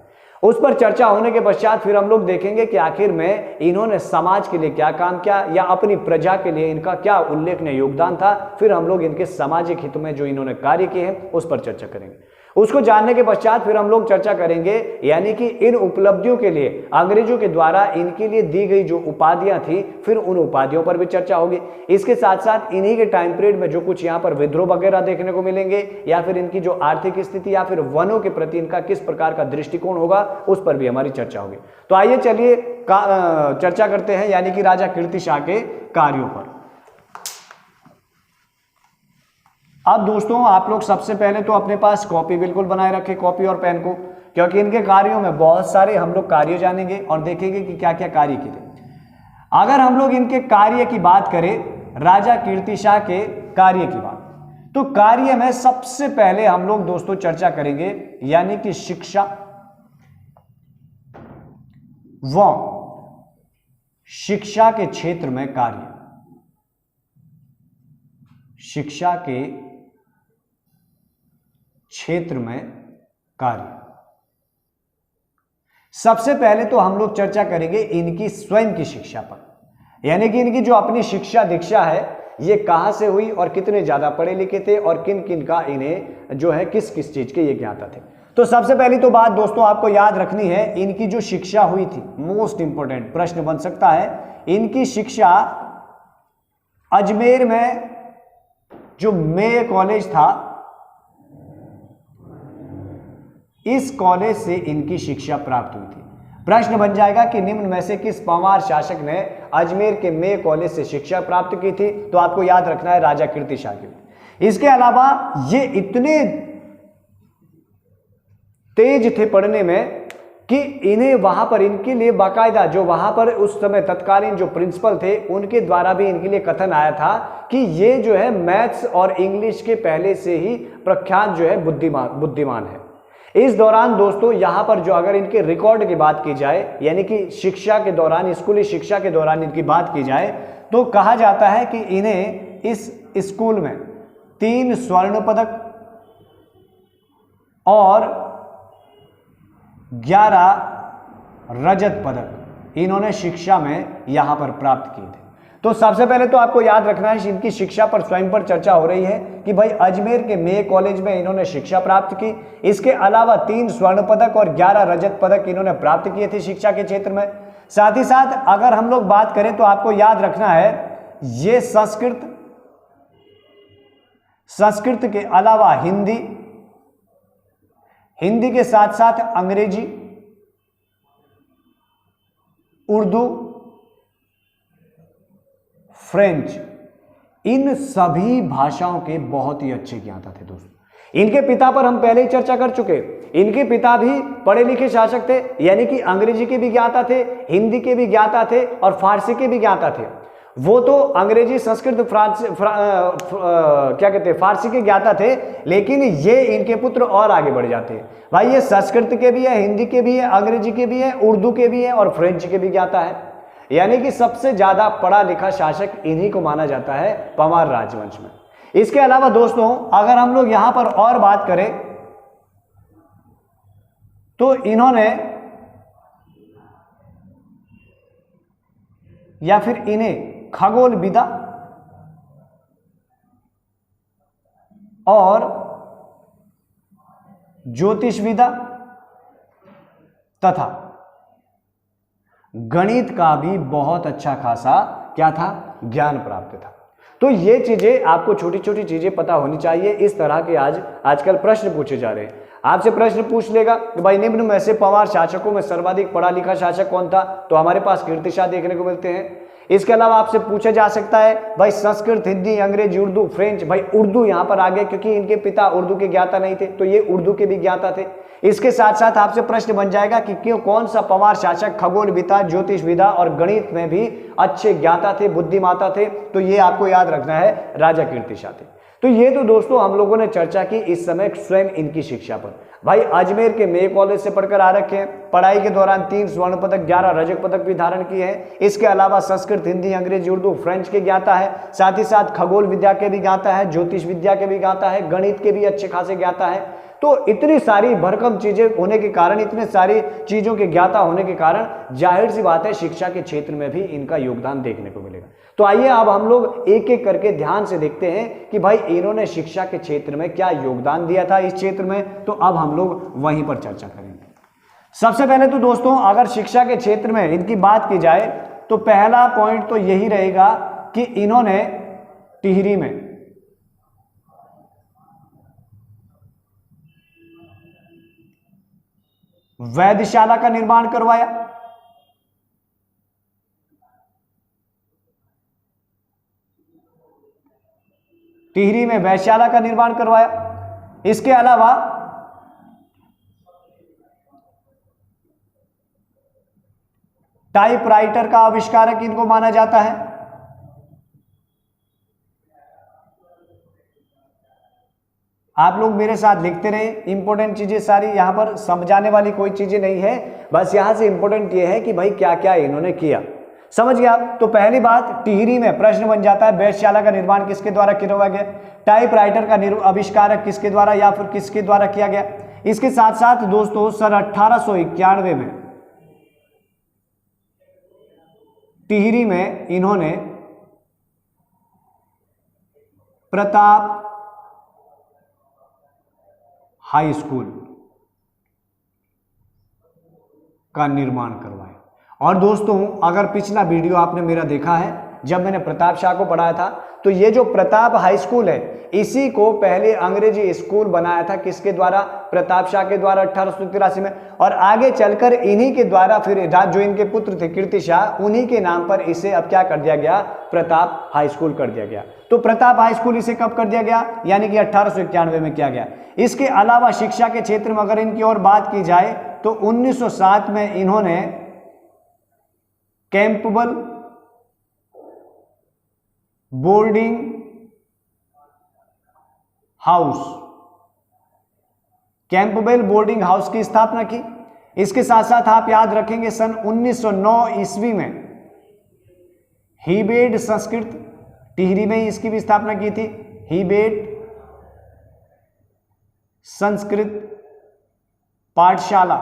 उस पर चर्चा होने के पश्चात फिर हम लोग देखेंगे कि आखिर में इन्होंने समाज के लिए क्या काम किया या अपनी प्रजा के लिए इनका क्या उल्लेखनीय योगदान था। फिर हम लोग इनके सामाजिक हित में जो इन्होंने कार्य किए हैं उस पर चर्चा करेंगे। उसको जानने के पश्चात फिर हम लोग चर्चा करेंगे यानी कि इन उपलब्धियों के लिए अंग्रेजों के द्वारा इनके लिए दी गई जो उपाधियां थी, फिर उन उपाधियों पर भी चर्चा होगी। इसके साथ साथ इन्हीं के टाइम पीरियड में जो कुछ यहाँ पर विद्रोह वगैरह देखने को मिलेंगे या फिर इनकी जो आर्थिक स्थिति या फिर वनों के प्रति इनका किस प्रकार का दृष्टिकोण होगा उस पर भी हमारी चर्चा होगी। तो आइए चलिए चर्चा करते हैं यानी कि राजा कीर्तिशाह के कार्यों पर। अब दोस्तों आप लोग सबसे पहले तो अपने पास कॉपी बिल्कुल बनाए रखें, कॉपी और पेन को, क्योंकि इनके कार्यों में बहुत सारे हम लोग कार्य जानेंगे और देखेंगे कि क्या क्या कार्य किए। अगर हम लोग इनके कार्य की बात करें, राजा कीर्तिशाह के कार्य की बात, तो कार्य में सबसे पहले हम लोग दोस्तों चर्चा करेंगे यानी कि शिक्षा व शिक्षा के क्षेत्र में कार्य। शिक्षा के क्षेत्र में कार्य सबसे पहले तो हम लोग चर्चा करेंगे इनकी स्वयं की शिक्षा पर, यानी कि इनकी जो अपनी शिक्षा दीक्षा है ये कहां से हुई और कितने ज्यादा पढ़े लिखे थे और किन किन का इन्हें जो है किस किस चीज के ये ज्ञाता थे। तो सबसे पहली तो बात दोस्तों आपको याद रखनी है, इनकी जो शिक्षा हुई थी, मोस्ट इंपोर्टेंट प्रश्न बन सकता है, इनकी शिक्षा अजमेर में जो मेय कॉलेज था इस कॉलेज से इनकी शिक्षा प्राप्त हुई थी। प्रश्न बन जाएगा कि निम्न में से किस पंवार शासक ने अजमेर के मेय कॉलेज से शिक्षा प्राप्त की थी, तो आपको याद रखना है राजा कीर्तिशाह की। इसके अलावा ये इतने तेज थे पढ़ने में कि इन्हें वहां पर इनके लिए बाकायदा जो वहां पर उस समय तत्कालीन जो प्रिंसिपल थे उनके द्वारा भी इनके लिए कथन आया था कि ये जो है मैथ्स और इंग्लिश के पहले से ही प्रख्यात जो है बुद्धिमान है। इस दौरान दोस्तों यहां पर जो अगर इनके रिकॉर्ड की बात की जाए यानी कि शिक्षा के दौरान, स्कूली शिक्षा के दौरान इनकी बात की जाए तो कहा जाता है कि इन्हें इस स्कूल में 3 स्वर्ण पदक और 11 रजत पदक इन्होंने शिक्षा में यहां पर प्राप्त किए थे। तो सबसे पहले तो आपको याद रखना है इनकी शिक्षा पर स्वयं पर चर्चा हो रही है कि भाई अजमेर के मेय कॉलेज में इन्होंने शिक्षा प्राप्त की। इसके अलावा 3 स्वर्ण पदक और 11 रजत पदक इन्होंने प्राप्त किए थे शिक्षा के क्षेत्र में। साथ ही साथ अगर हम लोग बात करें तो आपको याद रखना है ये संस्कृत के अलावा हिंदी के साथ साथ अंग्रेजी, उर्दू, फ्रेंच, इन सभी भाषाओं के बहुत ही अच्छे ज्ञाता थे दोस्तों। इनके पिता पर हम पहले ही चर्चा कर चुके, इनके पिता भी पढ़े लिखे शासक थे, यानी कि अंग्रेजी के भी ज्ञाता थे, हिंदी के भी ज्ञाता थे और फारसी के भी ज्ञाता थे। वो तो अंग्रेजी, संस्कृत, फारसी के ज्ञाता थे, लेकिन ये इनके पुत्र और आगे बढ़ जाते हैं। भाई ये संस्कृत के भी है, हिंदी के भी है, अंग्रेजी के भी है, उर्दू के भी है और फ्रेंच के भी ज्ञाता है। यानी कि सबसे ज्यादा पढ़ा लिखा शासक इन्हीं को माना जाता है पंवार राजवंश में। इसके अलावा दोस्तों अगर हम लोग यहां पर और बात करें तो इन्होंने या फिर इन्हें खगोल विद्या और ज्योतिष विद्या तथा गणित का भी बहुत अच्छा खासा क्या था, ज्ञान प्राप्त था। तो ये चीजें आपको छोटी छोटी चीजें पता होनी चाहिए। इस तरह के आजकल प्रश्न पूछे जा रहे हैं। आपसे प्रश्न पूछ लेगा कि भाई निम्न में से पंवार शासकों में सर्वाधिक पढ़ा लिखा शासक कौन था, तो हमारे पास कीर्तिशाह देखने को मिलते हैं। इसके अलावा आपसे पूछा जा सकता है भाई संस्कृत, हिंदी, अंग्रेजी, उर्दू, फ्रेंच। भाई उर्दू यहां पर आ गए क्योंकि इनके पिता उर्दू के ज्ञाता नहीं थे, तो ये उर्दू के भी ज्ञाता थे। इसके साथ साथ आपसे प्रश्न बन जाएगा कि क्यों कौन सा पंवार शासक खगोल विद्या, ज्योतिष विद्या और गणित में भी अच्छे ज्ञाता थे, बुद्धिमाता थे, तो ये आपको याद रखना है राजा कीर्तिशाह थे। तो ये तो दोस्तों हम लोगों ने चर्चा की इस समय स्वयं इनकी शिक्षा पर। भाई अजमेर के मेय कॉलेज से पढ़कर आ रखे हैं, पढ़ाई के दौरान 3 स्वर्ण पदक, 11 रजत पदक भी धारण किए हैं। इसके अलावा संस्कृत, हिंदी, अंग्रेजी, उर्दू, फ्रेंच के ज्ञाता है। साथ ही साथ खगोल विद्या के भी ज्ञाता है, ज्योतिष विद्या के भी ज्ञाता है, गणित के भी अच्छे खासे ज्ञाता है। तो इतनी सारी भरकम चीजें होने के कारण, इतने सारी चीजों के ज्ञाता होने के कारण जाहिर सी बात है शिक्षा के क्षेत्र में भी इनका योगदान देखने को मिलेगा। तो आइए अब हम लोग एक एक करके ध्यान से देखते हैं कि भाई इन्होंने शिक्षा के क्षेत्र में क्या योगदान दिया था इस क्षेत्र में। तो अब हम लोग वहीं पर चर्चा करेंगे। सबसे पहले तो दोस्तों अगर शिक्षा के क्षेत्र में इनकी बात की जाए तो पहला पॉइंट तो यही रहेगा कि इन्होंने टिहरी में वैधशाला का निर्माण करवाया। टिहरी में वैधशाला का निर्माण करवाया। इसके अलावा टाइपराइटर का आविष्कारक इनको माना जाता है। आप लोग मेरे साथ लिखते रहे, इंपॉर्टेंट चीजें सारी यहां पर समझाने वाली कोई चीजें नहीं है, बस यहां से इंपॉर्टेंट ये है कि भाई क्या क्या इन्होंने किया। समझ गया। तो पहली बात, टिहरी में प्रश्न बन जाता है वैधशाला का निर्माण किसके द्वारा करवाया गया, टाइपराइटर का आविष्कारक किसके द्वारा या फिर किसके द्वारा किया गया। इसके साथ साथ दोस्तों सन 1891 में टिहरी में इन्होंने प्रताप हाई स्कूल का निर्माण करवाया। और दोस्तों अगर पिछला वीडियो आपने मेरा देखा है जब मैंने प्रताप शाह को पढ़ाया था, तो ये जो प्रताप हाई स्कूल है इसी को पहले अंग्रेजी स्कूल बनाया था किसके द्वारा, प्रताप शाह के द्वारा 1883 में। और आगे चलकर इन्हीं के द्वारा फिर जो इनके पुत्र थे कीर्ति शाह, उन्हीं के नाम पर इसे अब क्या कर दिया गया, प्रताप हाई स्कूल कर दिया गया। तो प्रताप हाई स्कूल इसे कब कर दिया गया, यानी कि 1891 में किया गया। इसके अलावा शिक्षा के क्षेत्र में अगर इनकी और बात की जाए तो 1907 में इन्होंने Campbell boarding house, Campbell boarding house की स्थापना की। इसके साथ साथ आप याद रखेंगे सन 1909 ईस्वी में हीबेड संस्कृत, टिहरी में ही इसकी भी स्थापना की थी, हीबेड संस्कृत पाठशाला,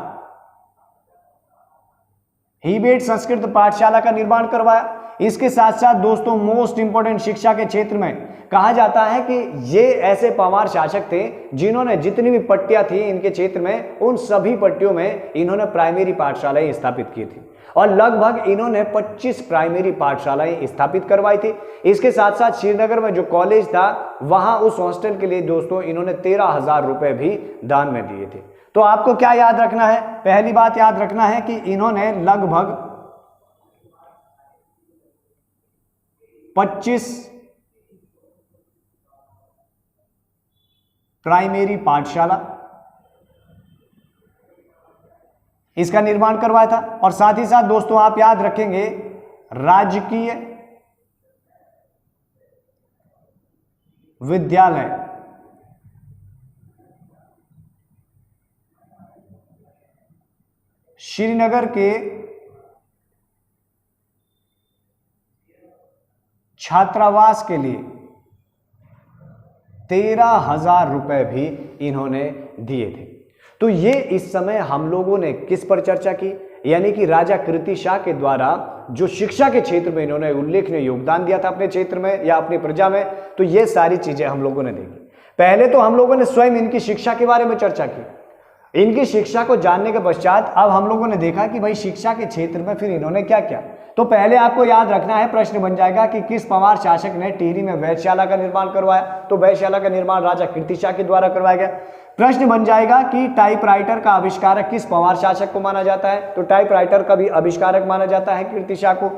हीबेड संस्कृत पाठशाला का निर्माण करवाया। इसके साथ साथ दोस्तों मोस्ट इंपोर्टेंट शिक्षा के क्षेत्र में कहा जाता है कि ये ऐसे पवार शासक थे जिन्होंने जितनी भी पट्टियां थी इनके क्षेत्र में, उन सभी पट्टियों में इन्होंने प्राइमरी पाठशालाएं स्थापित की थी और लगभग इन्होंने 25 प्राइमरी पाठशालाएं स्थापित करवाई थी। इसके साथ साथ श्रीनगर में जो कॉलेज था वहां उस हॉस्टल के लिए दोस्तों इन्होंने 13,000 रुपए भी दान में दिए थे। तो आपको क्या याद रखना है, पहली बात याद रखना है कि इन्होंने लगभग 25 प्राइमरी पाठशाला इसका निर्माण करवाया था। और साथ ही साथ दोस्तों आप याद रखेंगे राजकीय विद्यालय श्रीनगर के छात्रावास के लिए 13,000 रुपए भी इन्होंने दिए थे। तो ये इस समय हम लोगों ने किस पर चर्चा की, यानी कि राजा कीर्ति शाह के द्वारा जो शिक्षा के क्षेत्र में इन्होंने उल्लेखनीय योगदान दिया था अपने क्षेत्र में या अपनी प्रजा में। तो ये सारी चीजें हम लोगों ने देखी। पहले तो हम लोगों ने स्वयं इनकी शिक्षा के बारे में चर्चा की। इनकी शिक्षा को जानने के पश्चात अब हम लोगों ने देखा कि भाई शिक्षा के क्षेत्र में फिर इन्होंने क्या किया। तो पहले आपको याद रखना है, प्रश्न बन जाएगा कि किस पवार शासक ने टिहरी में वैधशाला का निर्माण करवाया। तो वैधशाला का निर्माण राजा कीर्ति शाह के द्वारा करवाया गया। प्रश्न बन जाएगा कि टाइपराइटर का आविष्कारक किस पवार शासक को माना जाता है। तो टाइपराइटर का भी आविष्कारक माना जाता है कीर्ति शाह को।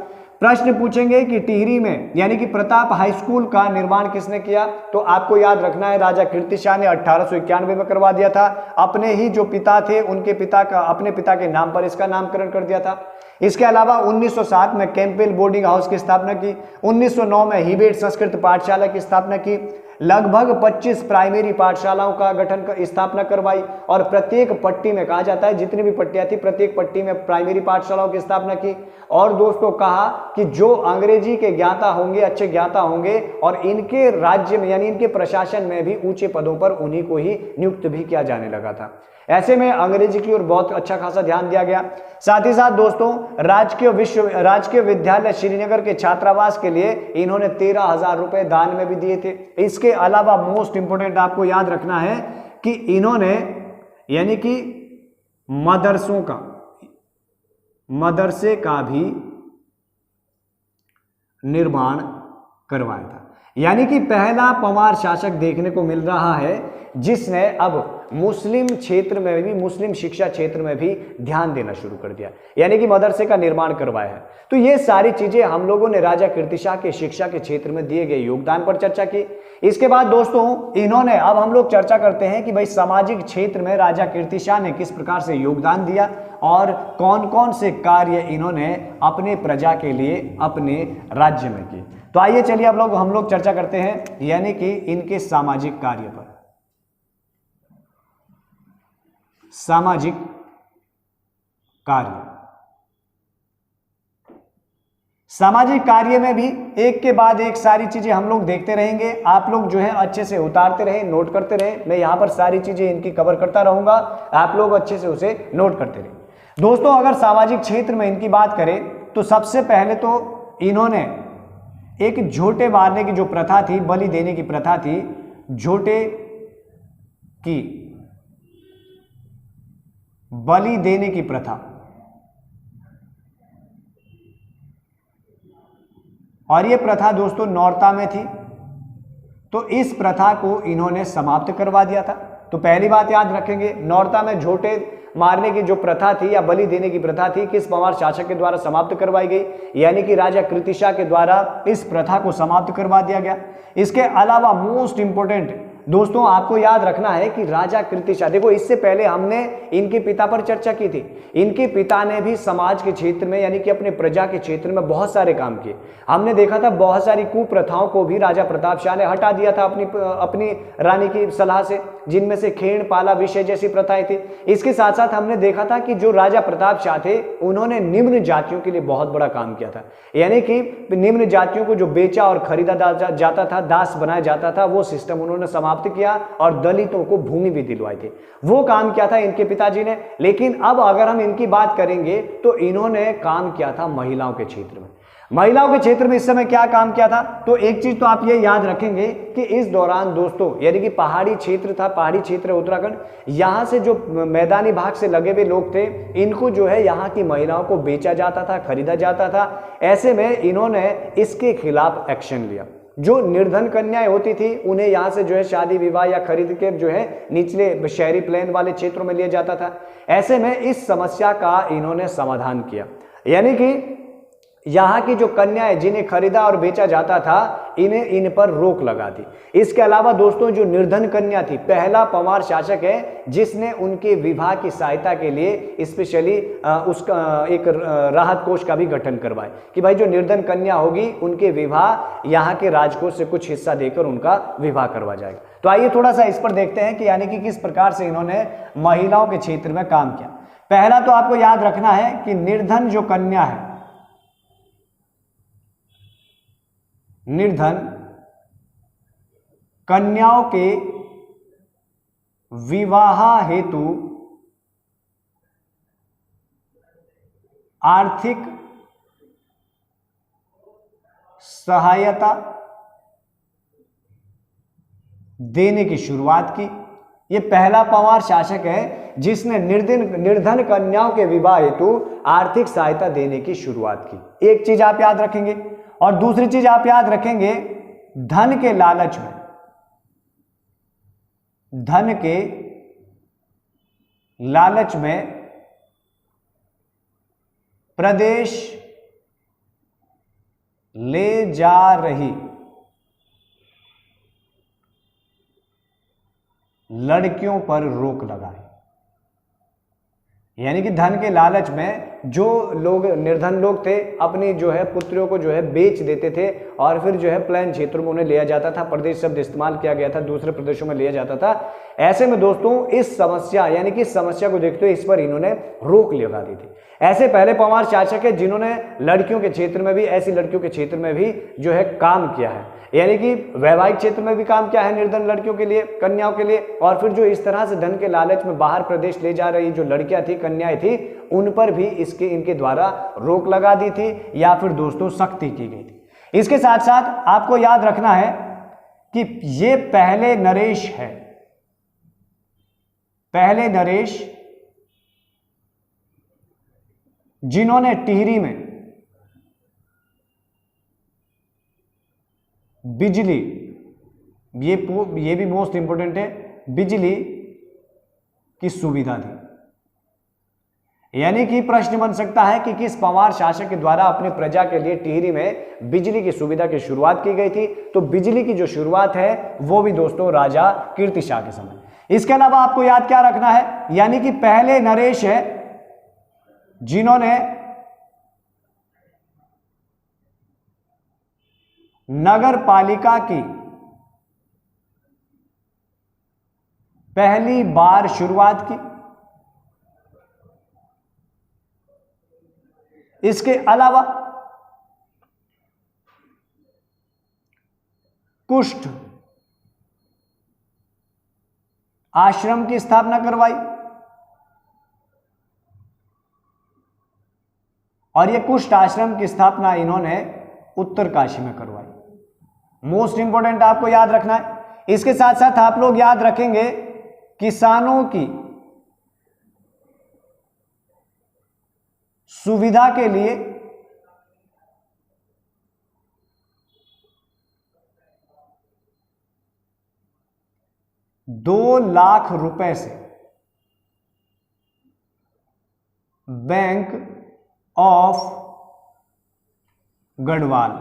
प्रश्न पूछेंगे कि टिहरी में यानी कि प्रताप हाई स्कूल का निर्माण किसने किया। तो आपको याद रखना है राजा कीर्ति शाह ने 1891 में करवा दिया था। अपने ही जो पिता थे उनके पिता का, अपने पिता के नाम पर इसका नामकरण कर दिया था। इसके अलावा 1907 में कैंपबेल बोर्डिंग हाउस की स्थापना की। 1909 में हीबेड संस्कृत पाठशाला की स्थापना की। लगभग 25 प्राइमरी पाठशालाओं का स्थापना करवाई और प्रत्येक पट्टी में, कहा जाता है जितनी भी पट्टियां थी प्रत्येक पट्टी में प्राइमरी पाठशालाओं की स्थापना की। और दोस्तों कहा कि जो अंग्रेजी के ज्ञाता होंगे, अच्छे ज्ञाता होंगे, और इनके राज्य में यानी इनके प्रशासन में भी ऊंचे पदों पर उन्हीं को ही नियुक्त भी किया जाने लगा था। ऐसे में अंग्रेजी की ओर बहुत अच्छा खासा ध्यान दिया गया। साथ ही साथ दोस्तों राजकीय विद्यालय श्रीनगर के छात्रावास के लिए इन्होंने 13,000 रुपए दान में भी दिए थे। इसके अलावा मोस्ट इंपोर्टेंट आपको याद रखना है कि इन्होंने यानी कि मदरसे का भी निर्माण करवाया था। यानी कि पहला पंवार शासक देखने को मिल रहा है जिसने अब मुस्लिम क्षेत्र में भी, मुस्लिम शिक्षा क्षेत्र में भी ध्यान देना शुरू कर दिया, यानी कि मदरसे का निर्माण करवाया है। तो ये सारी चीजें हम लोगों ने राजा कीर्तिशाह के शिक्षा के क्षेत्र में दिए गए योगदान पर चर्चा की। इसके बाद दोस्तों इन्होंने, अब हम लोग चर्चा करते हैं कि भाई सामाजिक क्षेत्र में राजा कीर्तिशाह ने किस प्रकार से योगदान दिया और कौन कौन से कार्य इन्होंने अपने प्रजा के लिए अपने राज्य में किए। तो आइए चलिए अब हम लोग चर्चा करते हैं यानी कि इनके सामाजिक कार्य पर। सामाजिक कार्य, सामाजिक कार्य में भी एक के बाद एक सारी चीजें हम लोग देखते रहेंगे। आप लोग जो है अच्छे से उतारते रहे, नोट करते रहे। मैं यहां पर सारी चीजें इनकी कवर करता रहूंगा, आप लोग अच्छे से उसे नोट करते रहे। दोस्तों अगर सामाजिक क्षेत्र में इनकी बात करें तो सबसे पहले तो इन्होंने एक झोटे मारने की जो प्रथा थी, बलि देने की प्रथा थी, झोटे की बलि देने की प्रथा, और यह प्रथा दोस्तों नौरता में थी, तो इस प्रथा को इन्होंने समाप्त करवा दिया था। तो पहली बात याद रखेंगे, नौरता में झोटे मारने की जो प्रथा थी या बलि देने की प्रथा थी किस पंवार शासक के द्वारा समाप्त करवाई गई, यानी कि राजा कीर्तिशाह के द्वारा इस प्रथा को समाप्त करवा दिया गया। इसके अलावा मोस्ट इंपोर्टेंट दोस्तों आपको याद रखना है कि राजा कीर्तिशाह, देखो इससे पहले हमने इनके पिता पर चर्चा की थी। इनके पिता ने भी समाज के क्षेत्र में यानी कि अपने प्रजा के क्षेत्र में बहुत सारे काम किए। हमने देखा था बहुत सारी कुप्रथाओं को भी राजा प्रताप शाह ने हटा दिया था अपनी रानी की सलाह से, जिनमें से खेण पाला विषय जैसी प्रथाएं थी। इसके साथ साथ हमने देखा था कि जो राजा प्रताप शाह थे उन्होंने निम्न जातियों के लिए बहुत बड़ा काम किया था, यानी कि निम्न जातियों को जो बेचा और खरीदा जाता था, दास बनाया जाता था, वो सिस्टम उन्होंने समाप्त किया और दलितों को भूमि भी दिलवाई थी। वो काम किया था इनके पिताजी ने। लेकिन अब अगर हम इनकी बात करेंगे तो इन्होंने काम किया था महिलाओं के क्षेत्र में। महिलाओं के क्षेत्र में इस समय क्या काम किया था, तो एक चीज तो आप ये याद रखेंगे कि इस दौरान दोस्तों यानी कि पहाड़ी क्षेत्र था, पहाड़ी क्षेत्र उत्तराखंड, यहां से जो मैदानी भाग से लगे हुए लोग थे इनको जो है यहां की महिलाओं को बेचा जाता था, खरीदा जाता था। ऐसे में इन्होंने इसके खिलाफ एक्शन लिया। जो निर्धन कन्याएं होती थी उन्हें यहां से जो है शादी विवाह या खरीद के जो है निचले शहरी प्लेन वाले क्षेत्रों में लिया जाता था। ऐसे में इस समस्या का इन्होंने समाधान किया, यानी कि यहाँ की जो कन्याएं जिन्हें खरीदा और बेचा जाता था इन पर रोक लगा दी। इसके अलावा दोस्तों जो निर्धन कन्या थी, पहला पंवार शासक है जिसने उनके विवाह की सहायता के लिए स्पेशली उसका एक राहत कोष का भी गठन करवाए कि भाई जो निर्धन कन्या होगी उनके विवाह यहाँ के राजकोष से कुछ हिस्सा देकर उनका विवाह करवा जाएगा। तो आइए थोड़ा सा इस पर देखते हैं कि यानी कि किस प्रकार से इन्होंने महिलाओं के क्षेत्र में काम किया। पहला तो आपको याद रखना है कि निर्धन जो कन्या है, निर्धन कन्याओं के विवाह हेतु आर्थिक सहायता देने की शुरुआत की। यह पहला पंवार शासक है जिसने निर्धन कन्याओं के विवाह हेतु आर्थिक सहायता देने की शुरुआत की। एक चीज आप याद रखेंगे, और दूसरी चीज आप याद रखेंगे, धन के लालच में, धन के लालच में प्रदेश ले जा रही लड़कियों पर रोक लगाई। यानी कि धन के लालच में जो लोग निर्धन लोग थे अपनी जो है पुत्रियों को जो है बेच देते थे और फिर जो है प्लेन क्षेत्रों में उन्हें लिया जाता था, प्रदेश शब्द इस्तेमाल किया गया था, दूसरे प्रदेशों में लिया जाता था। ऐसे में दोस्तों इस समस्या यानी कि इस समस्या को देखते हुए इस पर इन्होंने रोक लगा दी थी। ऐसे पहले पंवार शासक है जिन्होंने लड़कियों के क्षेत्र में भी, ऐसी लड़कियों के क्षेत्र में भी जो है काम किया है, यानी कि वैवाहिक क्षेत्र में भी काम किया है निर्धन लड़कियों के लिए, कन्याओं के लिए। और फिर जो इस तरह से धन के लालच में बाहर प्रदेश ले जा रही जो लड़कियां थी, कन्याएं थी, उन पर भी इनके द्वारा रोक लगा दी थी या फिर दोस्तों सख्ती की गई थी। इसके साथ साथ आपको याद रखना है कि ये पहले नरेश है, पहले नरेश जिन्होंने टिहरी में बिजली, ये भी मोस्ट इंपोर्टेंट है, बिजली की सुविधा दी। यानी कि प्रश्न बन सकता है कि किस पंवार शासक के द्वारा अपनी प्रजा के लिए टिहरी में बिजली की सुविधा की शुरुआत की गई थी? तो बिजली की जो शुरुआत है वो भी दोस्तों राजा कीर्तिशाह के समय। इसके अलावा आपको याद क्या रखना है, यानी कि पहले नरेश है जिन्होंने नगर पालिका की पहली बार शुरुआत की। इसके अलावा कुष्ठ आश्रम की स्थापना करवाई और यह कुष्ठ आश्रम की स्थापना इन्होंने उत्तरकाशी में करवाई। मोस्ट इंपोर्टेंट आपको याद रखना है। इसके साथ साथ आप लोग याद रखेंगे किसानों की सुविधा के लिए ₹2,00,000 से बैंक ऑफ गढ़वाल,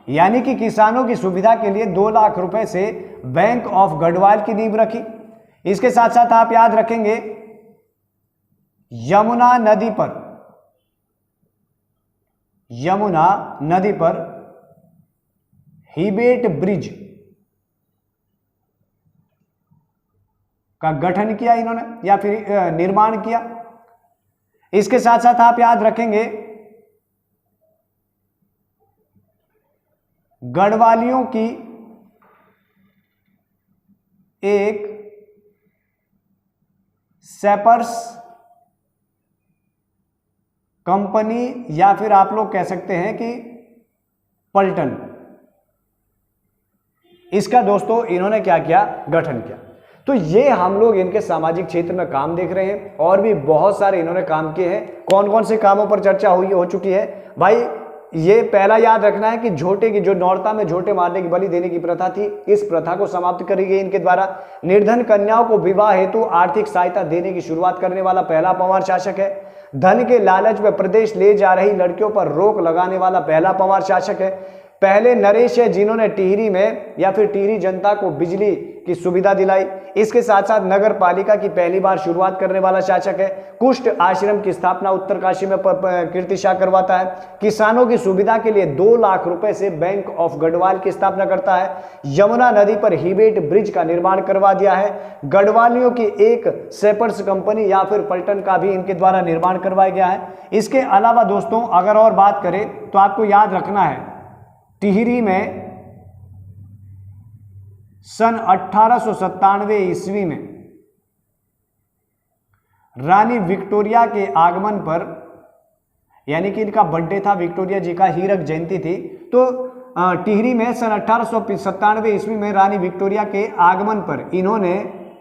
यानी कि किसानों की सुविधा के लिए ₹2,00,000 से बैंक ऑफ गढ़वाल की नींव रखी। इसके साथ साथ आप याद रखेंगे यमुना नदी पर हिबेट ब्रिज का गठन किया इन्होंने या फिर निर्माण किया। इसके साथ साथ आप याद रखेंगे गढ़वालियों की एक सेपर्स कंपनी या फिर आप लोग कह सकते हैं कि पलटन, इसका दोस्तों इन्होंने क्या किया, गठन किया। तो ये हम लोग इनके सामाजिक क्षेत्र में काम देख रहे हैं और भी बहुत सारे इन्होंने काम किए हैं। कौन कौन से कामों पर चर्चा हो चुकी है भाई? ये पहला याद रखना है कि झोटे की, जो नौरता में झोटे मारने की, बलि देने की प्रथा थी, इस प्रथा को समाप्त करी गई इनके द्वारा। निर्धन कन्याओं को विवाह हेतु आर्थिक सहायता देने की शुरुआत करने वाला पहला पंवार शासक है। धन के लालच में प्रदेश ले जा रही लड़कियों पर रोक लगाने वाला पहला पंवार शासक है। पहले नरेश है जिन्होंने टिहरी में या फिर टिहरी जनता को बिजली की सुविधा दिलाई। इसके साथ साथ नगर पालिका की पहली बार शुरुआत करने वाला शासक है। कुष्ठ आश्रम की स्थापना उत्तरकाशी में कीर्तिशाह करवाता है। किसानों की सुविधा के लिए ₹2,00,000 से बैंक ऑफ गढ़वाल की स्थापना करता है। यमुना नदी पर हिबेट ब्रिज का निर्माण करवा दिया है। गढ़वालियों की एक सेपर्स कंपनी या फिर पलटन का भी इनके द्वारा निर्माण करवाया गया है। इसके अलावा दोस्तों अगर और बात करें तो आपको याद रखना है टिहरी में सन 1897 ईस्वी में रानी विक्टोरिया के आगमन पर, यानी कि इनका बर्थडे था, विक्टोरिया जी का हीरक जयंती थी, तो टिहरी में सन 1897 ईस्वी में रानी विक्टोरिया के आगमन पर इन्होंने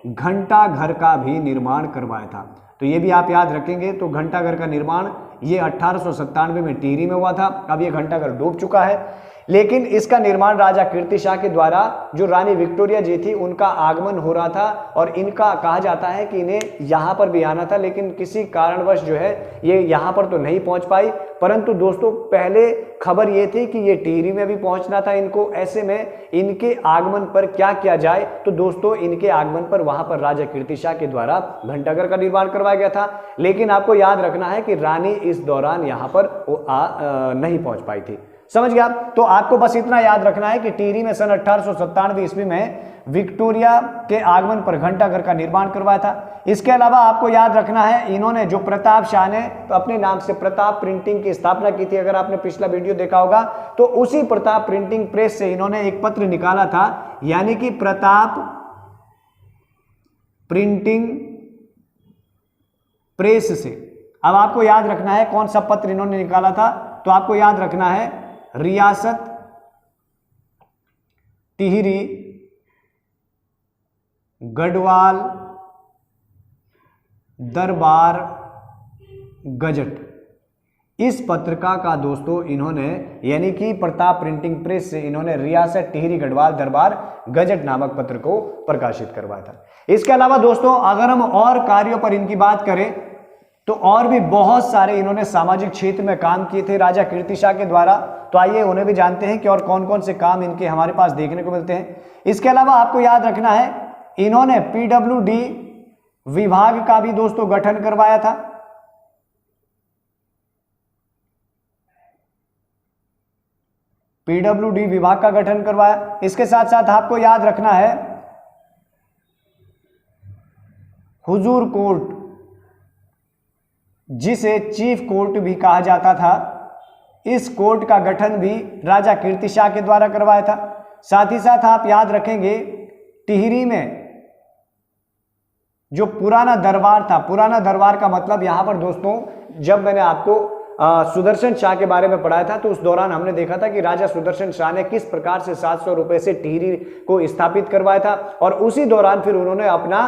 घंटा घर का भी निर्माण करवाया था। तो ये भी आप याद रखेंगे। तो घंटा घर का निर्माण ये 1897 में टिहरी में हुआ था। अब ये घंटा घर डूब चुका है। लेकिन इसका निर्माण राजा कीर्तिशाह के द्वारा जो रानी विक्टोरिया जी थी उनका आगमन हो रहा था और इनका कहा जाता है कि इन्हें यहाँ पर भी आना था, लेकिन किसी कारणवश जो है ये यहाँ पर तो नहीं पहुँच पाई। परंतु दोस्तों पहले खबर ये थी कि ये टिहरी में भी पहुँचना था इनको। ऐसे में इनके आगमन पर क्या किया जाए, तो दोस्तों इनके आगमन पर वहाँ पर राजा कीर्तिशाह के द्वारा घंटाघर का निर्माण करवाया गया था। लेकिन आपको याद रखना है कि रानी इस दौरान यहाँ पर नहीं पहुँच पाई थी। समझ गया? तो आपको बस इतना याद रखना है कि टिहरी में सन 1897 ईस्वी में विक्टोरिया के आगमन पर घंटाघर का निर्माण करवाया था। इसके अलावा आपको याद रखना है इन्होंने जो प्रताप शाह ने तो अपने नाम से प्रताप प्रिंटिंग की स्थापना की थी। अगर आपने पिछला वीडियो देखा होगा तो उसी प्रताप प्रिंटिंग प्रेस से इन्होंने एक पत्र निकाला था, यानी कि प्रताप प्रिंटिंग प्रेस से। अब आपको याद रखना है कौन सा पत्र इन्होंने निकाला था, तो आपको याद रखना है रियासत टिहरी गढ़वाल दरबार गजट। इस पत्रिका का दोस्तों इन्होंने यानी कि प्रताप प्रिंटिंग प्रेस से इन्होंने रियासत टिहरी गढ़वाल दरबार गजट नामक पत्र को प्रकाशित करवाया था। इसके अलावा दोस्तों अगर हम और कार्यों पर इनकी बात करें तो और भी बहुत सारे इन्होंने सामाजिक क्षेत्र में काम किए थे राजा कीर्तिशाह के द्वारा। तो आइए उन्हें भी जानते हैं कि और कौन कौन से काम इनके हमारे पास देखने को मिलते हैं। इसके अलावा आपको याद रखना है इन्होंने पीडब्ल्यूडी विभाग का भी दोस्तों गठन करवाया था। पीडब्ल्यूडी विभाग का गठन करवाया। इसके साथ साथ आपको याद रखना है हुजूर कोर्ट, जिसे चीफ कोर्ट भी कहा जाता था, इस कोर्ट का गठन भी राजा कीर्तिशाह के द्वारा करवाया था। साथ ही साथ आप याद रखेंगे टिहरी में जो पुराना दरबार था, पुराना दरबार का मतलब यहां पर दोस्तों जब मैंने आपको सुदर्शन शाह के बारे में पढ़ाया था तो उस दौरान हमने देखा था कि राजा सुदर्शन शाह ने किस प्रकार से 700 रुपए से टिहरी को स्थापित करवाया था और उसी दौरान फिर उन्होंने अपना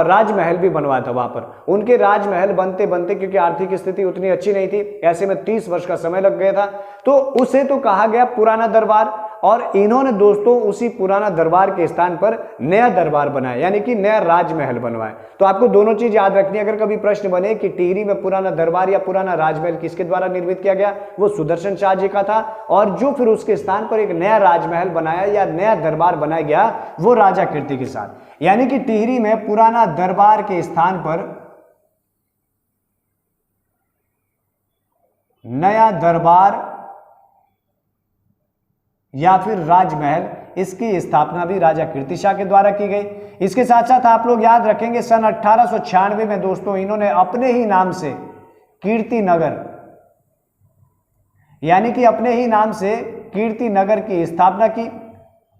राजमहल भी बनवाया था वहां पर। उनके राजमहल बनते बनते क्योंकि आर्थिक स्थिति उतनी अच्छी नहीं थी, ऐसे में 30 वर्ष का समय लग गया था, तो उसे तो कहा गया पुराना दरबार। और इन्होंने दोस्तों उसी पुराना दरबार के स्थान पर नया दरबार बनाया, यानी कि नया राजमहल बनवाया। तो आपको दोनों चीज याद रखनी है। अगर कभी प्रश्न बने कि टिहरी में पुराना दरबार या पुराना राजमहल किसके द्वारा निर्मित किया गया, वो सुदर्शन शाह जी का था, और जो फिर उसके स्थान पर एक नया राजमहल बनाया या नया दरबार बनाया गया वो राजा कीर्ति के साथ। यानी कि टिहरी में पुराना दरबार के स्थान पर नया दरबार या फिर राजमहल, इसकी स्थापना भी राजा कीर्तिशाह के द्वारा की गई। इसके साथ साथ आप लोग याद रखेंगे सन 1896 में दोस्तों इन्होंने अपने ही नाम से कीर्ति नगर, यानी कि अपने ही नाम से कीर्ति नगर की स्थापना की।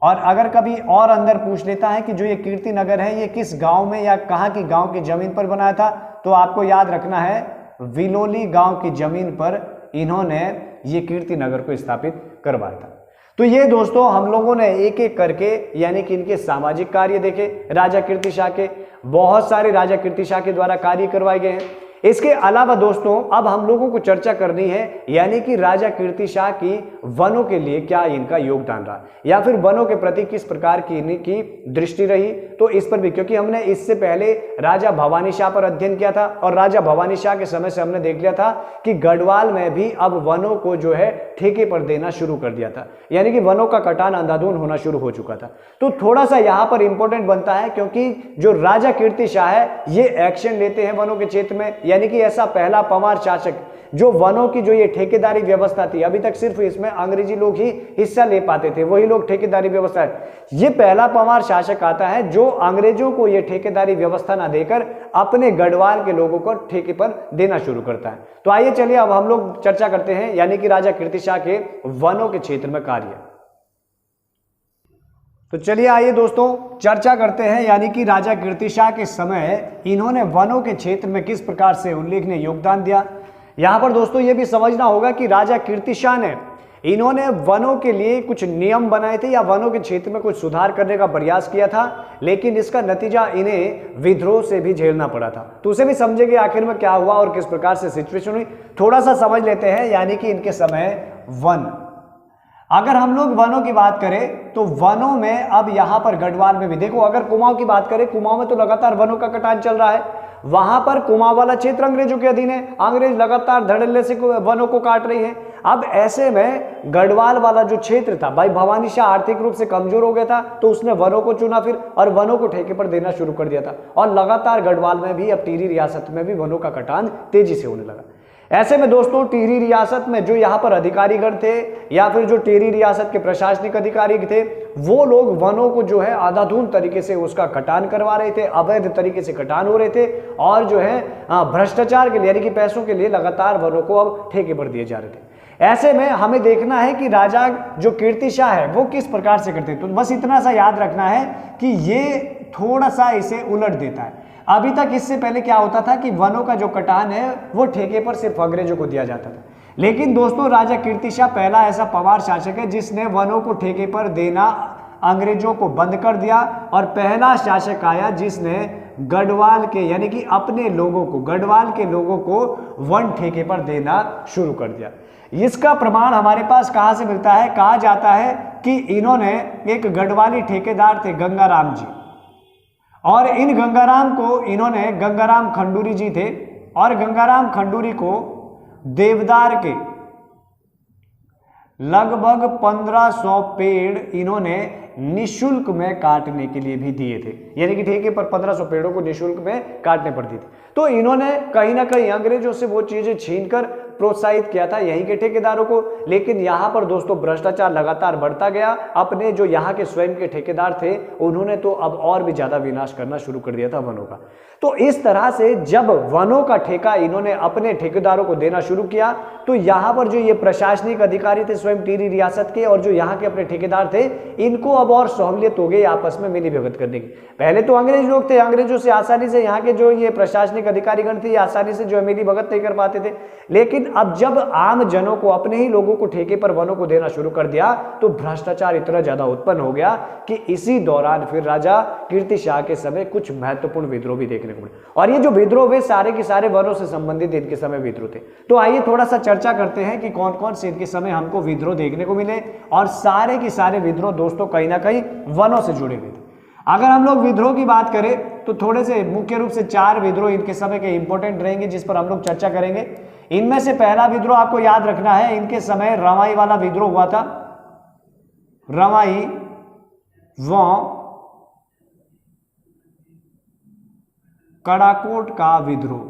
और अगर कभी और अंदर पूछ लेता है कि जो ये कीर्ति नगर है ये किस गांव में या कहां की गांव की जमीन पर बनाया था, तो आपको याद रखना है विलोली गांव की जमीन पर इन्होंने ये कीर्ति नगर को स्थापित करवाया था। तो ये दोस्तों हम लोगों ने एक एक करके यानी कि इनके सामाजिक कार्य देखे राजा कीर्तिशाह के, बहुत सारे राजा कीर्तिशाह के द्वारा कार्य करवाए गए हैं। इसके अलावा दोस्तों अब हम लोगों को चर्चा करनी है यानी कि राजा कीर्तिशाह की वनों के लिए क्या इनका योगदान रहा या फिर वनों के प्रति किस प्रकार की इनकी दृष्टि रही, तो इस पर भी, क्योंकि हमने इससे पहले राजा भवानी शाह पर अध्ययन किया था और राजा भवानी शाह के समय से हमने देख लिया था कि गढ़वाल में भी अब वनों को जो है ठेके पर देना शुरू कर दिया था, यानी कि वनों का कटान अंधाधुंध होना शुरू हो चुका था। तो थोड़ा सा यहां पर इंपॉर्टेंट बनता है क्योंकि जो राजा कीर्तिशाह है ये एक्शन लेते हैं वनों के क्षेत्र में, यानी कि ऐसा पहला पंवार शासक जो वनों की जो ये ठेकेदारी व्यवस्था थी, अभी तक सिर्फ इसमें अंग्रेजी लोग ही हिस्सा ले पाते थे, वही लोग ठेकेदारी व्यवस्था है। ये पहला पंवार शासक आता है जो अंग्रेजों को ये ठेकेदारी व्यवस्था ना देकर अपने गढ़वाल के लोगों को ठेके पर देना शुरू करता है। तो आइए चलिए अब हम लोग चर्चा करते हैं यानी कि राजा कीर्तिशाह के वनों के क्षेत्र में कार्य। तो चलिए आइए दोस्तों चर्चा करते हैं यानी कि राजा कीर्तिशाह के समय इन्होंने वनों के क्षेत्र में किस प्रकार से उल्लेखनीय योगदान दिया। यहां पर दोस्तों यह भी समझना होगा कि राजा कीर्तिशाह ने इन्होंने वनों के लिए कुछ नियम बनाए थे या वनों के क्षेत्र में कुछ सुधार करने का प्रयास किया था, लेकिन इसका नतीजा इन्हें विद्रोह से भी झेलना पड़ा था। तो उसे भी समझेंगे आखिर में क्या हुआ और किस प्रकार से सिचुएशन हुई। थोड़ा सा समझ लेते हैं यानी कि इनके समय अगर हम लोग वनों की बात करें तो वनों में अब यहां पर गढ़वाल में भी देखो, अगर कुमाऊं की बात करें, कुमाऊं में तो लगातार वनों का कटान चल रहा है, वहां पर कुमाऊं वाला क्षेत्र अंग्रेजों के अधीन है, अंग्रेज लगातार धड़ल्ले से वनों को काट रही है। अब ऐसे में गढ़वाल वाला जो क्षेत्र था, भाई भवानी शाह आर्थिक रूप से कमजोर हो गया था, तो उसने वनों को चुना फिर और वनों को ठेके पर देना शुरू कर दिया था, और लगातार गढ़वाल में भी, अब टिहरी रियासत में भी वनों का कटान तेजी से होने लगा। ऐसे में दोस्तों टिहरी रियासत में जो यहाँ पर अधिकारीगण थे या फिर जो टिहरी रियासत के प्रशासनिक अधिकारी थे, वो लोग वनों को जो है अंधाधुंध तरीके से उसका कटान करवा रहे थे, अवैध तरीके से कटान हो रहे थे, और जो है भ्रष्टाचार के लिए यानी कि पैसों के लिए लगातार वनों को अब ठेके पर दिए जा रहे थे। ऐसे में हमें देखना है कि राजा जो कीर्ति शाह है वो किस प्रकार से करते हैं। तो बस इतना सा याद रखना है कि ये थोड़ा सा इसे उलट देता है। अभी तक इससे पहले क्या होता था कि वनों का जो कटान है वो ठेके पर सिर्फ अंग्रेजों को दिया जाता था, लेकिन दोस्तों राजा कीर्ति शाह पहला ऐसा पवार शासक है जिसने वनों को ठेके पर देना अंग्रेजों को बंद कर दिया, और पहला शासक आया जिसने गढ़वाल के यानी कि अपने लोगों को, गढ़वाल के लोगों को वन ठेके पर देना शुरू कर दिया। इसका प्रमाण हमारे पास कहां से मिलता है? कहा जाता है कि इन्होंने, एक गढ़वाली ठेकेदार थे गंगाराम जी, और इन गंगाराम को इन्होंने, गंगाराम खंडूरी जी थे, और गंगाराम खंडूरी को देवदार के लगभग 1500 पेड़ इन्होंने निशुल्क में काटने के लिए भी दिए थे, यानी कि ठेके पर 1500 पेड़ों को निशुल्क में काटने पर दी थी। तो इन्होंने कहीं ना कहीं अंग्रेजों से वो चीजें छीनकर प्रोत्साहित किया था यहीं के ठेकेदारों को, लेकिन यहां पर दोस्तों भ्रष्टाचार लगातार बढ़ता गया। अपने जो यहाँ के स्वयं के ठेकेदार थे उन्होंने तो अब और भी ज्यादा विनाश करना शुरू कर दिया था वनों का। तो इस तरह से जब वनों का ठेका इन्होंने अपने ठेकेदारों को देना शुरू किया, तो यहाँ पर जो ये प्रशासनिक अधिकारी थे स्वयं टिहरी रियासत के, और जो यहाँ के अपने ठेकेदार थे, इनको अब और सहूलियत हो गई आपस में मिली भगत करने की। पहले तो अंग्रेज लोग थे, अंग्रेजों से आसानी से यहाँ के जो ये प्रशासनिक अधिकारीगण थे आसानी से जो मिली भगत नहीं कर पाते थे, लेकिन अब जब आम जनों को, अपने ही लोगों को ठेके पर वनों को देना शुरू कर दिया, तो भ्रष्टाचार इतना ज्यादा उत्पन्न हो गया कि इसी दौरान फिर राजा कीर्ति शाह के समय कुछ महत्वपूर्ण विद्रोह भी देखने को मिले, और ये जो विद्रोह वे सारे के सारे वनों से संबंधित इनके समय विद्रोह थे। तो आइए थोड़ा सा चर्चा करते हैं कि कौन कौन से इनके समय हमको विद्रोह देखने को मिले, और सारे के सारे विद्रोह दोस्तों कहीं ना कहीं वनों से जुड़े हुए थे। अगर हम लोग विद्रोह की बात करें तो थोड़े से मुख्य रूप से 4 विद्रोह इनके समय के इंपॉर्टेंट रहेंगे जिस पर हम लोग चर्चा करेंगे। इनमें से पहला विद्रोह आपको याद रखना है, इनके समय रवाई वाला विद्रोह हुआ था, रवाई व कड़ाकोट का विद्रोह।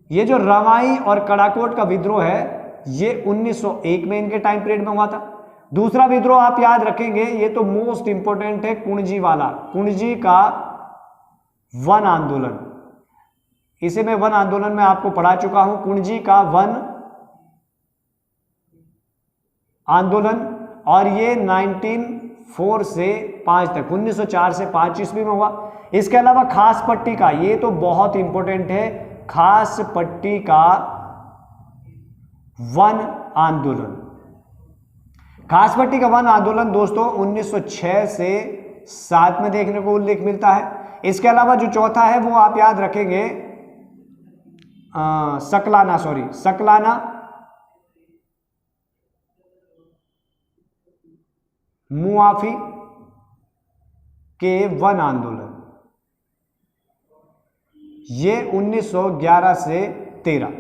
ये जो रवाई और कड़ाकोट का विद्रोह है ये 1901 में इनके टाइम पीरियड में हुआ था। दूसरा विद्रोह आप याद रखेंगे, ये तो मोस्ट इंपोर्टेंट है, कुणजी वाला, कुणजी का वन आंदोलन। इसे मैं वन आंदोलन में आपको पढ़ा चुका हूं, कुणजी का वन आंदोलन, और ये 1904 से 5 तक, 1904 से 5 ईस्वी में हुआ। इसके अलावा खास पट्टी का, ये तो बहुत इंपॉर्टेंट है, खास पट्टी का वन आंदोलन। खास पट्टी का वन आंदोलन दोस्तों 1906 से 7 में देखने को उल्लेख मिलता है। इसके अलावा जो चौथा है वो आप याद रखेंगे, सकलाना मुआफी के वन आंदोलन, ये 1911 से 13।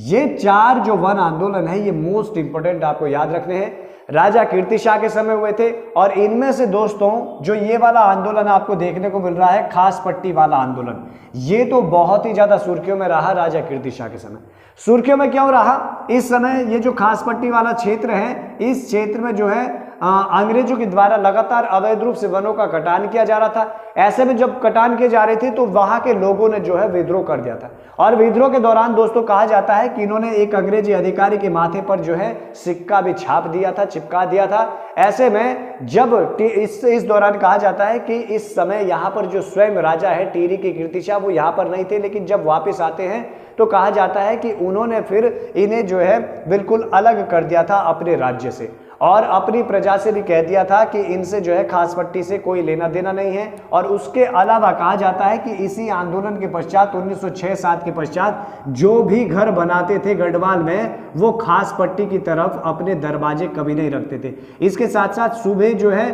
ये 4 जो वन आंदोलन है ये मोस्ट इंपोर्टेंट आपको याद रखने हैं, राजा कीर्ति शाह के समय हुए थे। और इनमें से दोस्तों जो ये वाला आंदोलन आपको देखने को मिल रहा है, खास पट्टी वाला आंदोलन, ये तो बहुत ही ज्यादा सुर्खियों में रहा राजा कीर्ति शाह के समय। सुर्खियों में क्यों रहा? इस समय ये जो खास पट्टी वाला क्षेत्र है, इस क्षेत्र में जो है अंग्रेजों के द्वारा लगातार अवैध रूप से वनों का कटान किया जा रहा था। ऐसे में जब कटान किए जा रहे थे तो वहां के लोगों ने जो है विद्रोह कर दिया था, और विद्रोह के दौरान दोस्तों कहा जाता है कि इन्होंने एक अंग्रेजी अधिकारी के माथे पर जो है सिक्का भी छाप दिया था, चिपका दिया था। ऐसे में जब इस दौरान कहा जाता है कि इस समय यहाँ पर जो स्वयं राजा है टिहरी के कीर्ति शाह, वो यहाँ पर नहीं थे, लेकिन जब वापस आते हैं तो कहा जाता है कि उन्होंने फिर इन्हें जो है बिल्कुल अलग कर दिया था अपने राज्य से, और अपनी प्रजा से भी कह दिया था कि इनसे जो है खास पट्टी से कोई लेना देना नहीं है। और उसके अलावा कहा जाता है कि इसी आंदोलन के पश्चात 1906-7 के पश्चात जो भी घर बनाते थे गढ़वाल में वो खास पट्टी की तरफ अपने दरवाजे कभी नहीं रखते थे। इसके साथ साथ सुबह जो है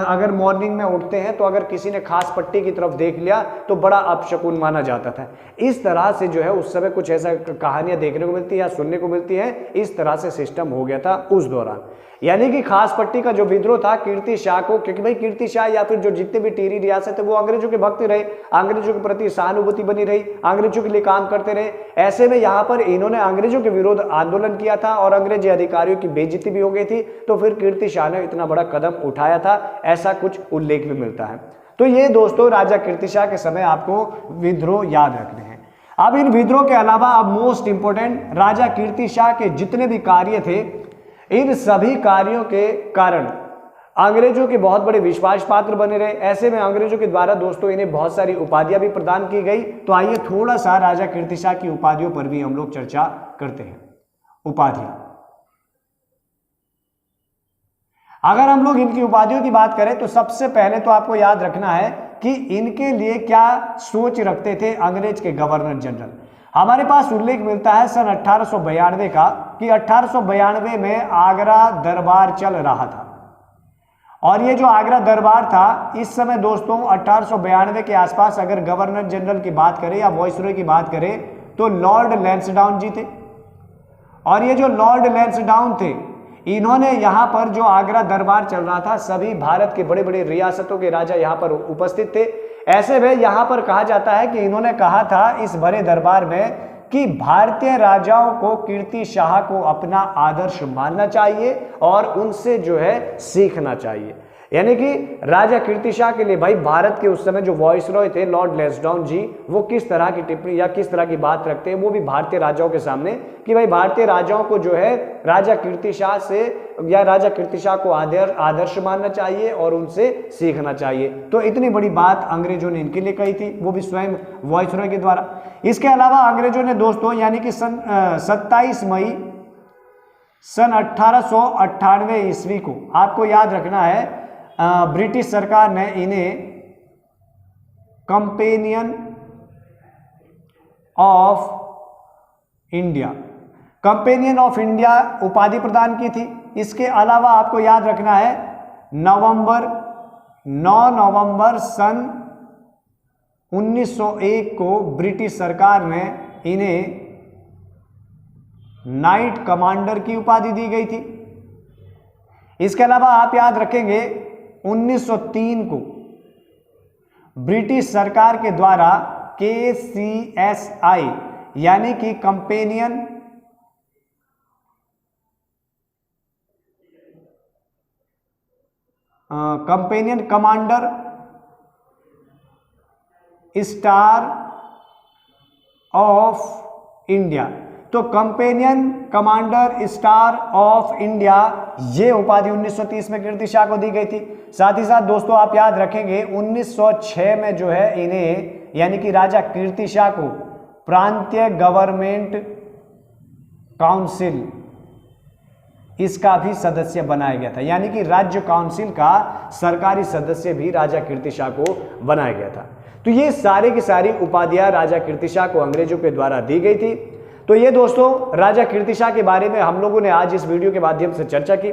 अगर मॉर्निंग में उठते हैं तो अगर किसी ने खास पट्टी की तरफ देख लिया तो बड़ा अपशकुन माना जाता था। इस तरह से जो है उस समय कुछ ऐसा कहानियां देखने को मिलती है या सुनने को मिलती है। इस तरह से सिस्टम हो गया था उस दौरान। यानी कि खास पट्टी का जो विद्रोह था कीर्ति शाह को, क्योंकि भाई कीर्ति शाह या फिर जो जितने भी टिहरी रियासत है वो अंग्रेजों के भक्त रहे, अंग्रेजों के प्रति सहानुभूति बनी रही, अंग्रेजों के लिए काम करते रहे। ऐसे में यहाँ पर इन्होंने अंग्रेजों के विरोध आंदोलन किया था और अंग्रेजी अधिकारियों की बेइज्जती भी हो गई थी। तो फिर कीर्ति शाह ने इतना बड़ा कदम उठाया था, ऐसा कुछ उल्लेख भी मिलता है। तो ये दोस्तों राजा कीर्ति शाह के समय आपको विद्रोह याद रखने हैं। अब इन विद्रोह के अलावा अब मोस्ट इंपोर्टेंट राजा कीर्ति शाह के जितने भी कार्य थे, इन सभी कार्यों के कारण अंग्रेजों के बहुत बड़े विश्वास पात्र बने रहे। ऐसे में अंग्रेजों के द्वारा दोस्तों इन्हें बहुत सारी उपाधियां भी प्रदान की गई। तो आइए थोड़ा सा राजा कीर्ति शाह की उपाधियों पर भी हम लोग चर्चा करते हैं। उपाधियां, अगर हम लोग इनकी उपाधियों की बात करें तो सबसे पहले तो आपको याद रखना है कि इनके लिए क्या सोच रखते थे अंग्रेज के गवर्नर जनरल। हमारे पास उल्लेख मिलता है सन 1892 का कि 1892 में आगरा दरबार चल रहा था। और ये जो आगरा दरबार था इस समय दोस्तों 1892 के आसपास अगर गवर्नर जनरल की बात करें या वॉइसरॉय की बात करें तो लॉर्ड लैंसडाउन जी थे। और ये जो लॉर्ड लैंसडाउन थे इन्होंने यहाँ पर जो आगरा दरबार चल रहा था सभी भारत के बड़े बड़े रियासतों के राजा यहाँ पर उपस्थित थे। ऐसे में यहाँ पर कहा जाता है कि इन्होंने कहा था इस बड़े दरबार में कि भारतीय राजाओं को कीर्ति शाह को अपना आदर्श मानना चाहिए और उनसे जो है सीखना चाहिए। यानी कि राजा कीर्ति शाह के लिए भाई भारत के उस समय जो वॉइसरॉय थे लॉर्ड लैंसडाउन जी वो किस तरह की टिप्पणी या किस तरह की बात रखते हैं वो भी भारतीय राजाओं के सामने कि भाई भारतीय राजाओं को जो है राजा कीर्ति शाह से या राजा कीर्ति शाह को आदर्श मानना चाहिए और उनसे सीखना चाहिए। तो इतनी बड़ी बात अंग्रेजों ने इनके लिए कही थी, वो भी स्वयं वॉइसरॉय के द्वारा। इसके अलावा अंग्रेजों ने दोस्तों यानी कि सन 27 मई सन 1898 ईस्वी को आपको याद रखना है ब्रिटिश सरकार ने इन्हें कंपेनियन ऑफ इंडिया उपाधि प्रदान की थी। इसके अलावा आपको याद रखना है 9 नवंबर सन 1901 को ब्रिटिश सरकार ने इन्हें नाइट कमांडर की उपाधि दी गई थी। इसके अलावा आप याद रखेंगे 1903 को ब्रिटिश सरकार के द्वारा KCSI यानी कि companion commander star of India, तो companion commander star of India ये उपाधि 1930 में कीर्ति शाह को दी गई थी। साथ ही साथ दोस्तों आप याद रखेंगे 1906 में जो है इन्हें यानी कि राजा कीर्ति शाह को प्रांतीय गवर्नमेंट काउंसिल इसका भी सदस्य बनाया गया था। यानी कि राज्य काउंसिल का सरकारी सदस्य भी राजा कीर्ति शाह को बनाया गया था। तो ये सारे की सारी उपाधियां राजा कीर्ति शाह को अंग्रेजों के द्वारा दी गई थी। तो ये दोस्तों राजा कीर्ति शाह के बारे में हम लोगों ने आज इस वीडियो के माध्यम से चर्चा की।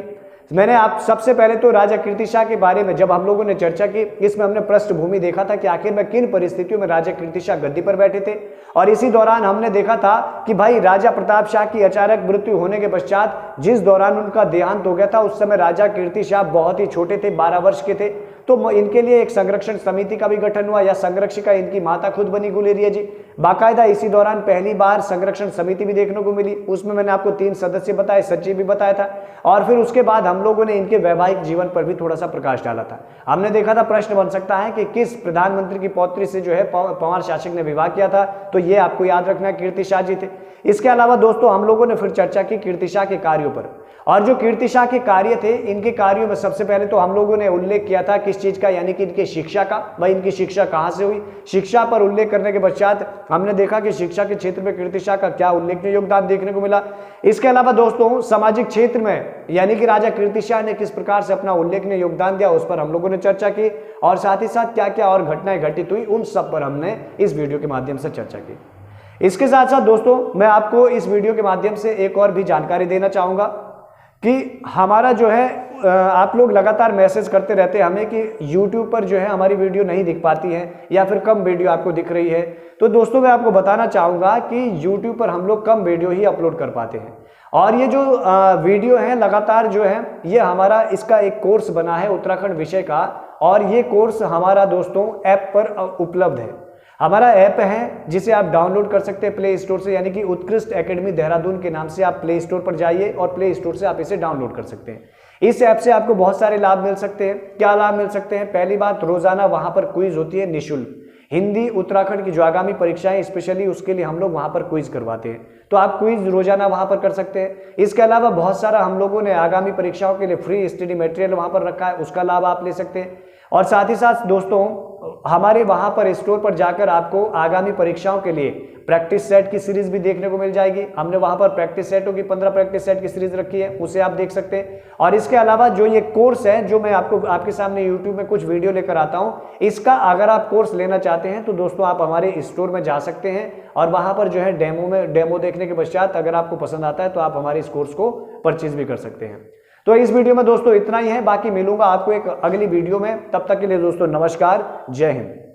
मैंने आप सबसे पहले तो राजा कीर्ति शाह के बारे में जब हम लोगों ने चर्चा की इसमें हमने पृष्ठभूमि देखा था कि आखिर में किन परिस्थितियों में राजा कीर्ति शाह गद्दी पर बैठे थे। और इसी दौरान हमने देखा था कि भाई राजा प्रताप शाह की अचानक मृत्यु होने के पश्चात जिस दौरान उनका देहांत हो गया था उस समय राजा कीर्ति शाह बहुत ही छोटे थे, 12 वर्ष के थे। तो इनके लिए एक संरक्षण समिति का भी गठन हुआ या संरक्षिका इनकी माता खुद बनी गुलेरिया जी। बाकायदा इसी दौरान पहली बार संरक्षण समिति भी देखने को मिली, उसमें मैंने आपको 3 सदस्य बताए, सचिव भी बताया था। और फिर उसके बाद हम लोगों ने इनके वैवाहिक जीवन पर भी थोड़ा सा प्रकाश डाला था। हमने देखा था प्रश्न बन सकता है कि किस प्रधानमंत्री की पौत्री से जो है पंवार शासक ने विवाह किया था, तो ये आपको याद रखना कीर्ति शाह जी थे। इसके अलावा दोस्तों हम लोगों ने फिर चर्चा की कीर्ति शाह के कार्यों पर और जो कीर्तिशाह के कार्य थे, इनके कार्यों में सबसे पहले तो हम लोगों ने उल्लेख किया था किस चीज का, यानी कि इनकी शिक्षा का। भाई इनकी शिक्षा कहां से हुई, शिक्षा पर उल्लेख करने के पश्चात हमने देखा कि शिक्षा के क्षेत्र में कीर्तिशाह का क्या उल्लेखनीय योगदान देखने को मिला। इसके अलावा दोस्तों सामाजिक क्षेत्र में यानी कि राजा कीर्तिशाह ने किस प्रकार से अपना उल्लेखनीय योगदान दिया, उस पर हम लोगों ने चर्चा की, और साथ ही साथ क्या क्या और घटनाएं घटित हुई उन सब पर हमने इस वीडियो के माध्यम से चर्चा की। इसके साथ साथ दोस्तों मैं आपको इस वीडियो के माध्यम से एक और भी जानकारी देना चाहूंगा कि हमारा जो है आप लोग लगातार मैसेज करते रहते हैं हमें कि YouTube पर जो है हमारी वीडियो नहीं दिख पाती है या फिर कम वीडियो आपको दिख रही है। तो दोस्तों मैं आपको बताना चाहूंगा कि YouTube पर हम लोग कम वीडियो ही अपलोड कर पाते हैं, और ये जो वीडियो है लगातार जो है ये हमारा इसका एक कोर्स बना है उत्तराखंड विषय का, और ये कोर्स हमारा दोस्तों ऐप पर उपलब्ध है। हमारा ऐप है जिसे आप डाउनलोड कर सकते हैं प्ले स्टोर से, यानी कि उत्कृष्ट एकेडमी देहरादून के नाम से आप प्ले स्टोर पर जाइए और प्ले स्टोर से आप इसे डाउनलोड कर सकते हैं। इस ऐप से आपको बहुत सारे लाभ मिल सकते हैं। क्या लाभ मिल सकते हैं? पहली बात, रोजाना वहां पर क्विज होती है निःशुल्क। हिंदी उत्तराखंड की जो आगामी परीक्षाएं स्पेशली उसके लिए हम लोग वहां पर क्विज करवाते हैं, तो आप क्विज रोजाना वहां पर कर सकते हैं। इसके अलावा बहुत सारा हम लोगों ने आगामी परीक्षाओं के लिए फ्री स्टडी मटेरियल वहां पर रखा है, उसका लाभ आप ले सकते हैं। और साथ ही साथ दोस्तों हमारे वहां पर स्टोर पर जाकर आपको आगामी परीक्षाओं के लिए प्रैक्टिस सेट की सीरीज भी देखने को मिल जाएगी। हमने वहां पर प्रैक्टिस सेटों की 15 प्रैक्टिस सेट की सीरीज रखी है, उसे आप देख सकते हैं। और इसके अलावा जो ये कोर्स है जो मैं आपको आपके सामने यूट्यूब में कुछ वीडियो लेकर आता हूं, इसका अगर आप कोर्स लेना चाहते हैं तो दोस्तों आप हमारे स्टोर में जा सकते हैं और वहां पर जो है डेमो देखने के पश्चात अगर आपको पसंद आता है तो आप हमारे इस कोर्स को परचेज भी कर सकते हैं। तो इस वीडियो में दोस्तों इतना ही है, बाकी मिलूंगा आपको एक अगली वीडियो में। तब तक के लिए दोस्तों नमस्कार, जय हिंद।